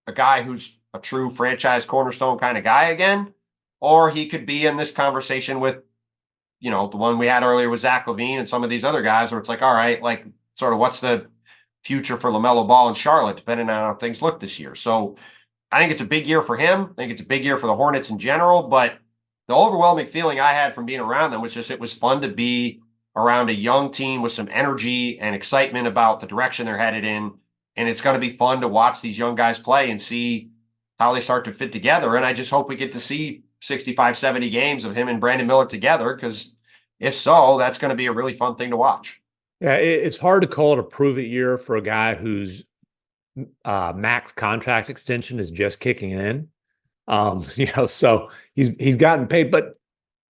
a guy who's a true franchise cornerstone kind of guy again, or he could be in this conversation with, the one we had earlier with Zach LaVine and some of these other guys where it's like, all right, like sort of what's the future for LaMelo Ball in Charlotte, depending on how things look this year. So I think it's a big year for him. I think it's a big year for the Hornets in general, but the overwhelming feeling I had from being around them was just it was fun to be around a young team with some energy and excitement about the direction they're headed in. And it's going to be fun to watch these young guys play and see how they start to fit together. And I just hope we get to see 65, 70 games of him and Brandon Miller together, because if so, that's going to be a really fun thing to watch. Yeah, it's hard to call it a prove-it year for a guy whose max contract extension is just kicking in. So he's gotten paid. But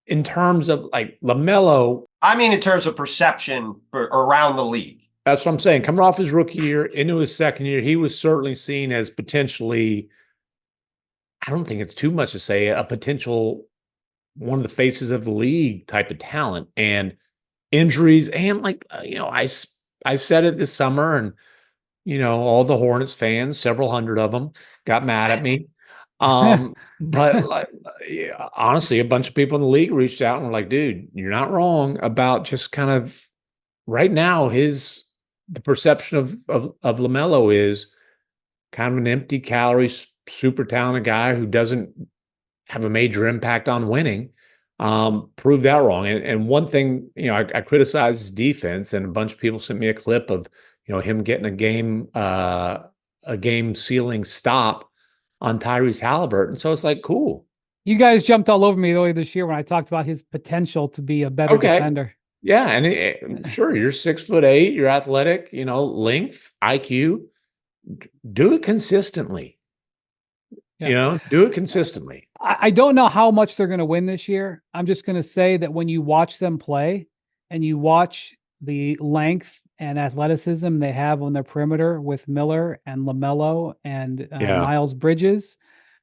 in terms of like LaMelo, I mean, in terms of perception around the league. That's what I'm saying. Coming off his rookie year into his second year, he was certainly seen as potentially, I don't think it's too much to say, a potential one of the faces of the league type of talent. And injuries and I said it this summer, and all the Hornets fans, several hundred of them, got mad at me. But honestly, a bunch of people in the league reached out and were like, dude, you're not wrong about just kind of right now the perception of LaMelo is kind of an empty calorie, super talented guy who doesn't have a major impact on winning. Proved that wrong. And one thing, I criticized his defense, and a bunch of people sent me a clip of, him getting a game sealing stop on Tyrese Halliburton. So it's like, cool. You guys jumped all over me earlier this year when I talked about his potential to be a better defender. Yeah. And sure, you're 6'8", you're athletic, length, IQ, do it consistently. Yeah. Do it consistently. I don't know how much they're going to win this year. I'm just going to say that when you watch them play and you watch the length and athleticism they have on their perimeter with Miller and LaMelo and Miles Bridges,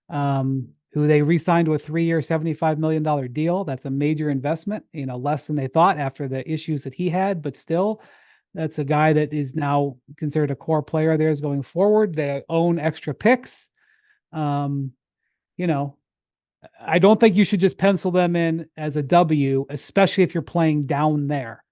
who they re-signed to a 3-year, $75 million deal. That's a major investment, less than they thought after the issues that he had, but still, that's a guy that is now considered a core player of theirs going forward. They own extra picks. I don't think you should just pencil them in as a W, especially if you're playing down there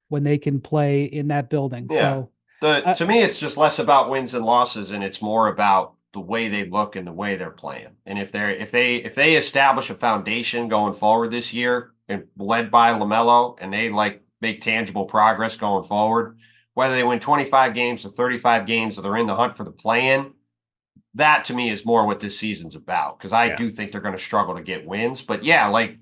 when they can play in that building. Yeah. So To me, it's just less about wins and losses, and it's more about the way they look and the way they're playing. And if they establish a foundation going forward this year, and led by LaMelo, and they like make tangible progress going forward, whether they win 25 games or 35 games, or they're in the hunt for the play-in, that to me is more what this season's about. Because I do think they're going to struggle to get wins. But yeah, like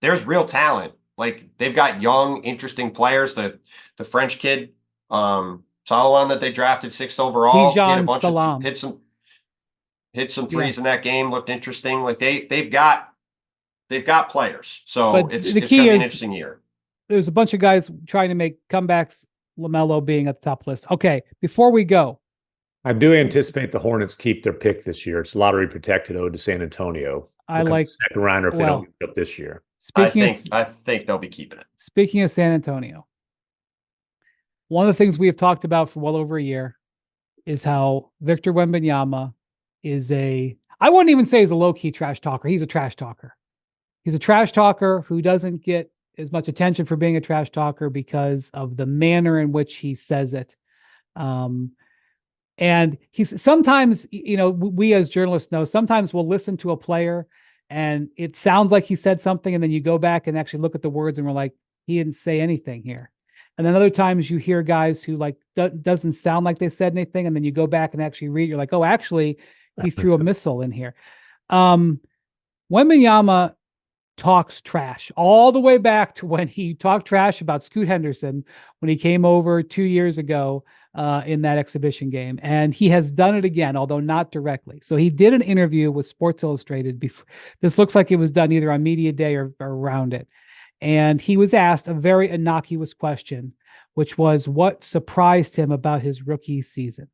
there's real talent. Like they've got young, interesting players. The French kid, Solomon, that they drafted 6th overall, he had a bunch of hit some threes in that game, looked interesting. Like they've got players. So it's going to be an interesting year. There's a bunch of guys trying to make comebacks, LaMelo being at the top list. Okay, before we go, I do anticipate the Hornets keep their pick this year. It's lottery protected, owed to San Antonio. I like second rounder if they don't get up this year. I think they'll be keeping it. Speaking of San Antonio, one of the things we have talked about for well over a year is how Victor Wembanyama is I wouldn't even say he's a low-key trash talker. He's a trash talker. He's a trash talker who doesn't get as much attention for being a trash talker because of the manner in which he says it. And he's sometimes, we as journalists know, sometimes we'll listen to a player and it sounds like he said something, and then you go back and actually look at the words and we're like, he didn't say anything here. And then other times you hear guys who like doesn't sound like they said anything, and then you go back and actually read, you're like, oh, actually he threw a missile in here. Wembanyama talks trash all the way back to when he talked trash about Scoot Henderson when he came over 2 years ago in that exhibition game. And he has done it again, although not directly. So he did an interview with Sports Illustrated before. This looks like it was done either on Media Day or around it. And he was asked a very innocuous question, which was what surprised him about his rookie season.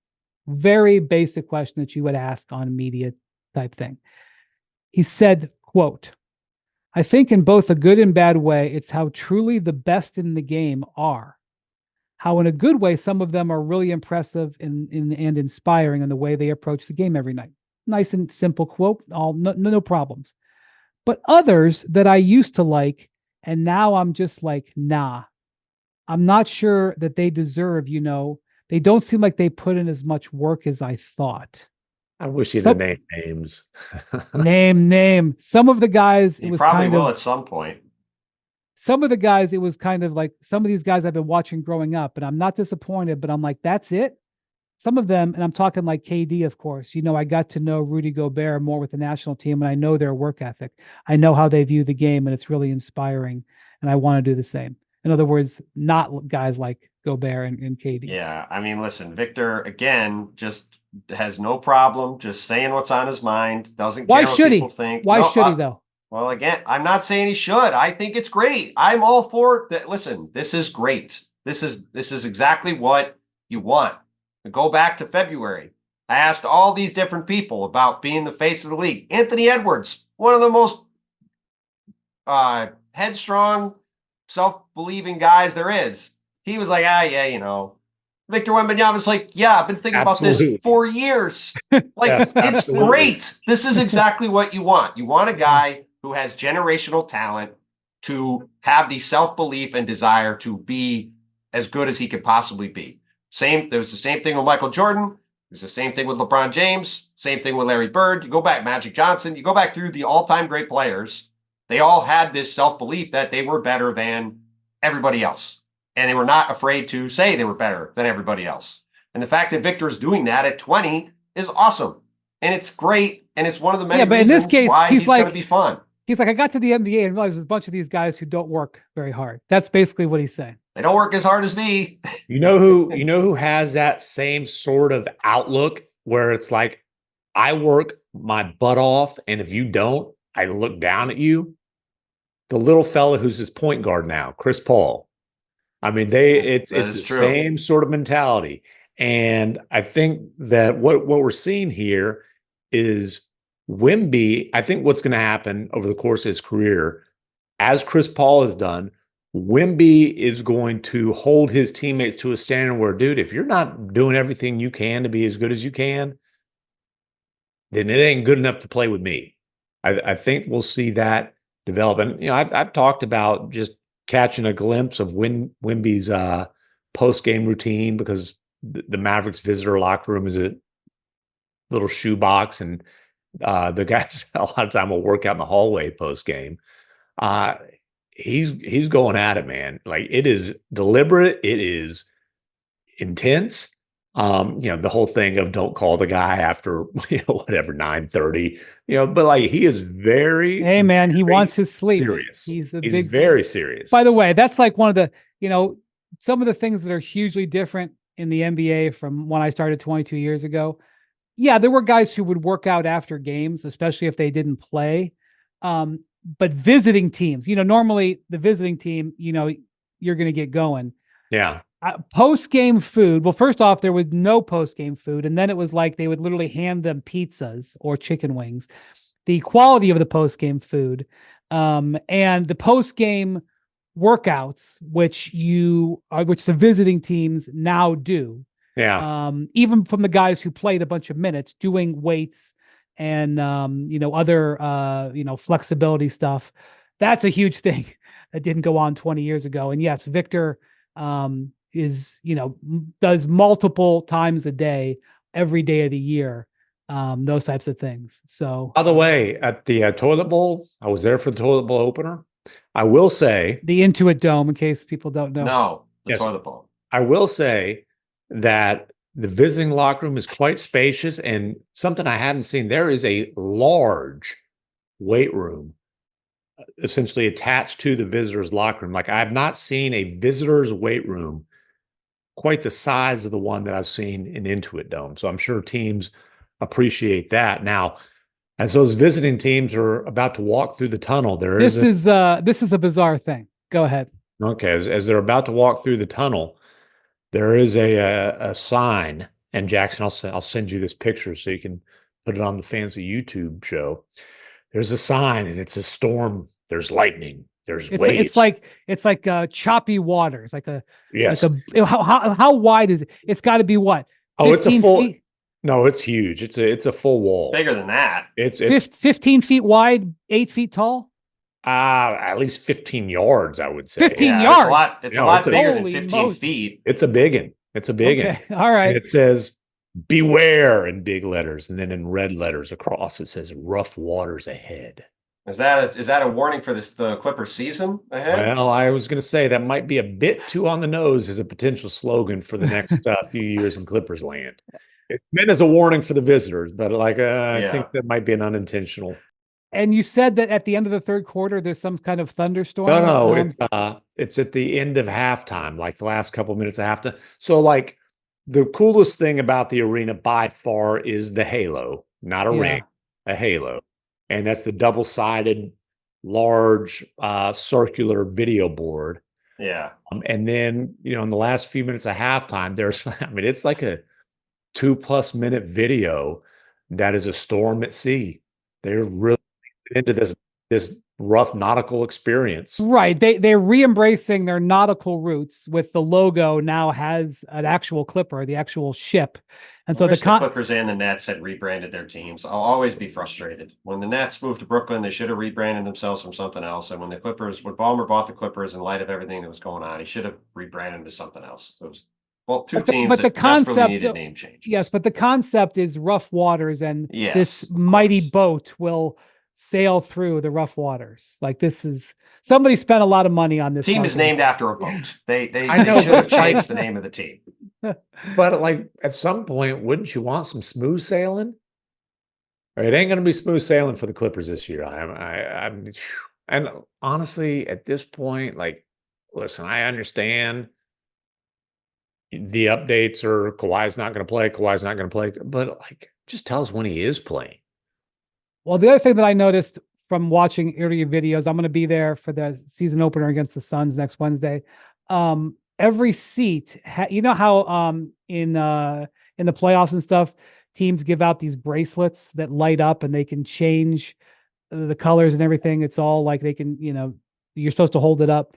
Very basic question that you would ask on a media type thing. He said, quote, I think in both a good and bad way, it's how truly the best in the game are. How in a good way, some of them are really impressive and inspiring in the way they approach the game every night. Nice and simple quote, no problems. But others that I used to like, and now I'm just like, nah, I'm not sure that they deserve, they don't seem like they put in as much work as I thought. I wish you'd name names. Name. Some of the guys, it was probably will at some point. Some of the guys, it was kind of like some of these guys I've been watching growing up, and I'm not disappointed, but I'm like, that's it. Some of them, and I'm talking like KD, of course, I got to know Rudy Gobert more with the national team, and I know their work ethic. I know how they view the game, and it's really inspiring, and I want to do the same. In other words, not guys like Gobert and KD. Yeah, I mean, listen, Victor, again, just has no problem just saying what's on his mind, doesn't care what people think. Why should he, though? Well, again, I'm not saying he should. I think it's great. I'm all for that. Listen, this is great. This is exactly what you want. Go back to February. I asked all these different people about being the face of the league. Anthony Edwards, one of the most headstrong, self-believing guys there is. He was like, Victor Wembanyama's like, yeah, I've been thinking about this for years. Like, yes, it's great. This is exactly what you want. You want a guy who has generational talent to have the self-belief and desire to be as good as he could possibly be. There was the same thing with Michael Jordan. There's the same thing with LeBron James. Same thing with Larry Bird. You go back, Magic Johnson. You go back through the all-time great players. They all had this self-belief that they were better than everybody else. And they were not afraid to say they were better than everybody else. And the fact that Victor's doing that at 20 is awesome. And it's great. And it's one of the many but in this case, why he's like, going to be fun. He's like, I got to the NBA and realized there's a bunch of these guys who don't work very hard. That's basically what he's saying. They don't work as hard as me. You know who has that same sort of outlook where it's like, I work my butt off, and if you don't, I look down at you? The little fella who's his point guard now, Chris Paul. I mean, it's the same sort of mentality. And I think that what we're seeing here is Wemby. I think what's going to happen over the course of his career, as Chris Paul has done, Wemby is going to hold his teammates to a standard where, dude, if you're not doing everything you can to be as good as you can, then it ain't good enough to play with me. I think we'll see that develop. And I've talked about just catching a glimpse of Wemby's post game routine, because the Mavericks visitor locker room is a little shoebox, and the guys a lot of time will work out in the hallway post game. He's going at it, man. Like, it is deliberate, it is intense. The whole thing of don't call the guy after whatever 9:30, but like, he is very, hey man, he very wants his sleep. serious. He's He's very serious. By the way, that's like one of the, some of the things that are hugely different in the NBA from when I started 22 years ago. Yeah, there were guys who would work out after games, especially if they didn't play. But visiting teams, normally the visiting team, you're going to get going. Yeah. Post-game food. Well, first off, there was no post-game food. And then it was like they would literally hand them pizzas or chicken wings. The quality of the post-game food, and the post-game workouts, which the visiting teams now do. Yeah. Even from the guys who played a bunch of minutes doing weights and, other, flexibility stuff. That's a huge thing that didn't go on 20 years ago. And yes, Victor, does multiple times a day, every day of the year, those types of things. So, by the way, at the toilet bowl, I was there for the toilet bowl opener. I will say, the Intuit Dome, in case people don't know. No, the Yes. toilet bowl. I will say that the visiting locker room is quite spacious, and something I hadn't seen, there is a large weight room essentially attached to the visitors' locker room. Like, I have not seen a visitor's weight room quite the size of the one that I've seen in Intuit Dome. So I'm sure teams appreciate that. Now, as those visiting teams are about to walk through the tunnel, this is a bizarre thing. Go ahead. Okay, as they're about to walk through the tunnel, there is a sign. And Jackson, I'll send you this picture so you can put it on the Fancy YouTube show. There's a sign, and it's a storm. There's lightning. There's waves. It's like choppy waters. Yes. How wide is it? It's got to be what? Oh, it's a full. Feet? No, it's huge. It's a full wall. Bigger than that. It's 15 feet wide, 8 feet tall. At least 15 yards, I would say. 15 yards. It's a lot bigger than holy 15 Moses. feet. It's a big one. It's a big one. Okay. All right. And it says "Beware" in big letters, and then in red letters across it says "Rough waters ahead." Is that a warning for the Clippers season ahead? Well, I was going to say that might be a bit too on the nose as a potential slogan for the next few years in Clippers land. It's meant as a warning for the visitors, but I think that might be an unintentional. And you said that at the end of the third quarter, there's some kind of thunderstorm. No, it's at the end of halftime, like the last couple of minutes of halftime. So, like, the coolest thing about the arena by far is the halo, not a ring, a halo. And that's the double-sided, large, circular video board. Yeah. And then, in the last few minutes of halftime, it's like a 2+ minute video that is a storm at sea. They're really into this rough nautical experience. Right. They're re-embracing their nautical roots with the logo now has an actual Clipper, the actual ship. And so the Clippers and the Nets had rebranded their teams. I'll always be frustrated. When the Nets moved to Brooklyn, they should have rebranded themselves from something else. And when Ballmer bought the Clippers, in light of everything that was going on, he should have rebranded them to something else. It was teams but the that concept desperately needed name changes. Yes, but the concept is rough waters, and this mighty boat will sail through the rough waters. Like, somebody spent a lot of money on this. Team is named after a boat. They should have changed the name of the team. But like, at some point, wouldn't you want some smooth sailing? It ain't going to be smooth sailing for the Clippers this year. And honestly, at this point, like, listen, I understand the updates are Kawhi's not going to play, but like, just tell us when he is playing. Well, the other thing that I noticed from watching earlier videos, I'm going to be there for the season opener against the Suns next Wednesday. Every seat, how in the playoffs and stuff, teams give out these bracelets that light up and they can change the colors and everything. It's all like they can, you're supposed to hold it up.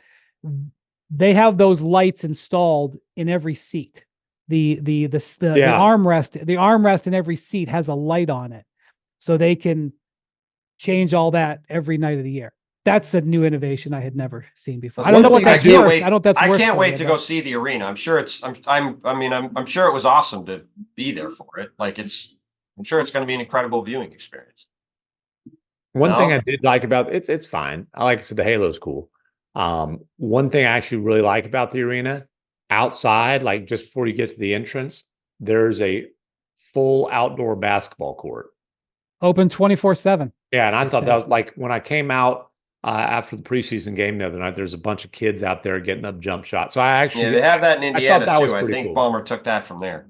They have those lights installed in every seat. The armrest in every seat has a light on it, so they can change all that every night of the year. That's a new innovation I had never seen before. That's I don't know one what thing that's worth. I don't know if that's I worth. can't for wait you, to but- go see the arena. I'm sure I'm sure it was awesome to be there for it. Like I'm sure it's going to be an incredible viewing experience. One thing I did like about it's fine. Like I said, the Halo's cool. One thing I actually really like about the arena, outside, like just before you get to the entrance, there's a full outdoor basketball court. Open 24/7. Yeah, and I They thought said. that was like when I came out after the preseason game the other night, there's a bunch of kids out there getting up jump shots. So I actually they have that in Indiana that was too. I pretty think cool. Ballmer took that from there.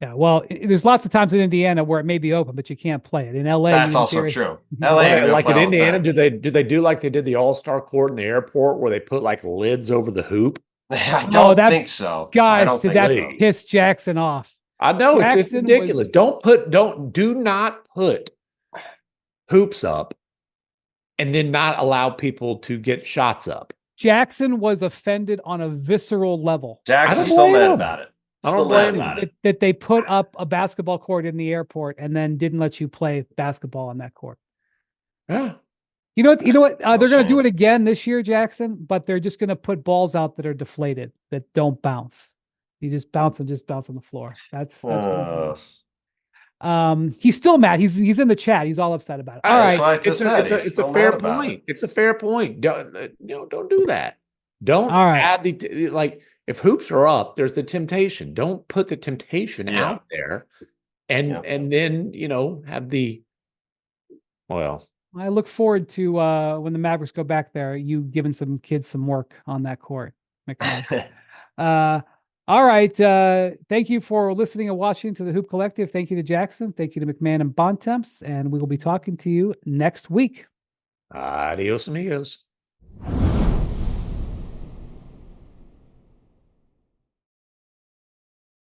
Yeah, well, there's lots of times in Indiana where it may be open, but you can't play it. In LA, That's also true. LA, Right, like in play all the Indiana, time. do they do like they did the All-Star court in the airport where they put like lids over the hoop? I don't that- think so. I Guys, don't did think that so. piss Jackson off? I know it's Jackson ridiculous. Do not put hoops up and then not allow people to get shots up. Jackson was offended on a visceral level. Jackson's I don't still blame mad him. about it. I don't Still blame mad about it. That they put up a basketball court in the airport and then didn't let you play basketball on that court. Yeah. You know what? No They're going to do shame. it again this year, Jackson, but they're just going to put balls out that are deflated, that don't bounce. You just bounce on the floor. That's he's still mad. He's in the chat. He's all upset about it. All That's right. why I just said he's It's a still fair mad about point. it. It's a fair point. Don't do that. Don't All right. add like if hoops are up, there's the temptation. Don't put the temptation Yeah. out there and Yeah. and then have the I look forward to when the Mavericks go back there, you giving some kids some work on that court. All right. Thank you for listening and watching to the Hoop Collective. Thank you to Jackson. Thank you to MacMahon and Bontemps. And we will be talking to you next week. Adios, amigos.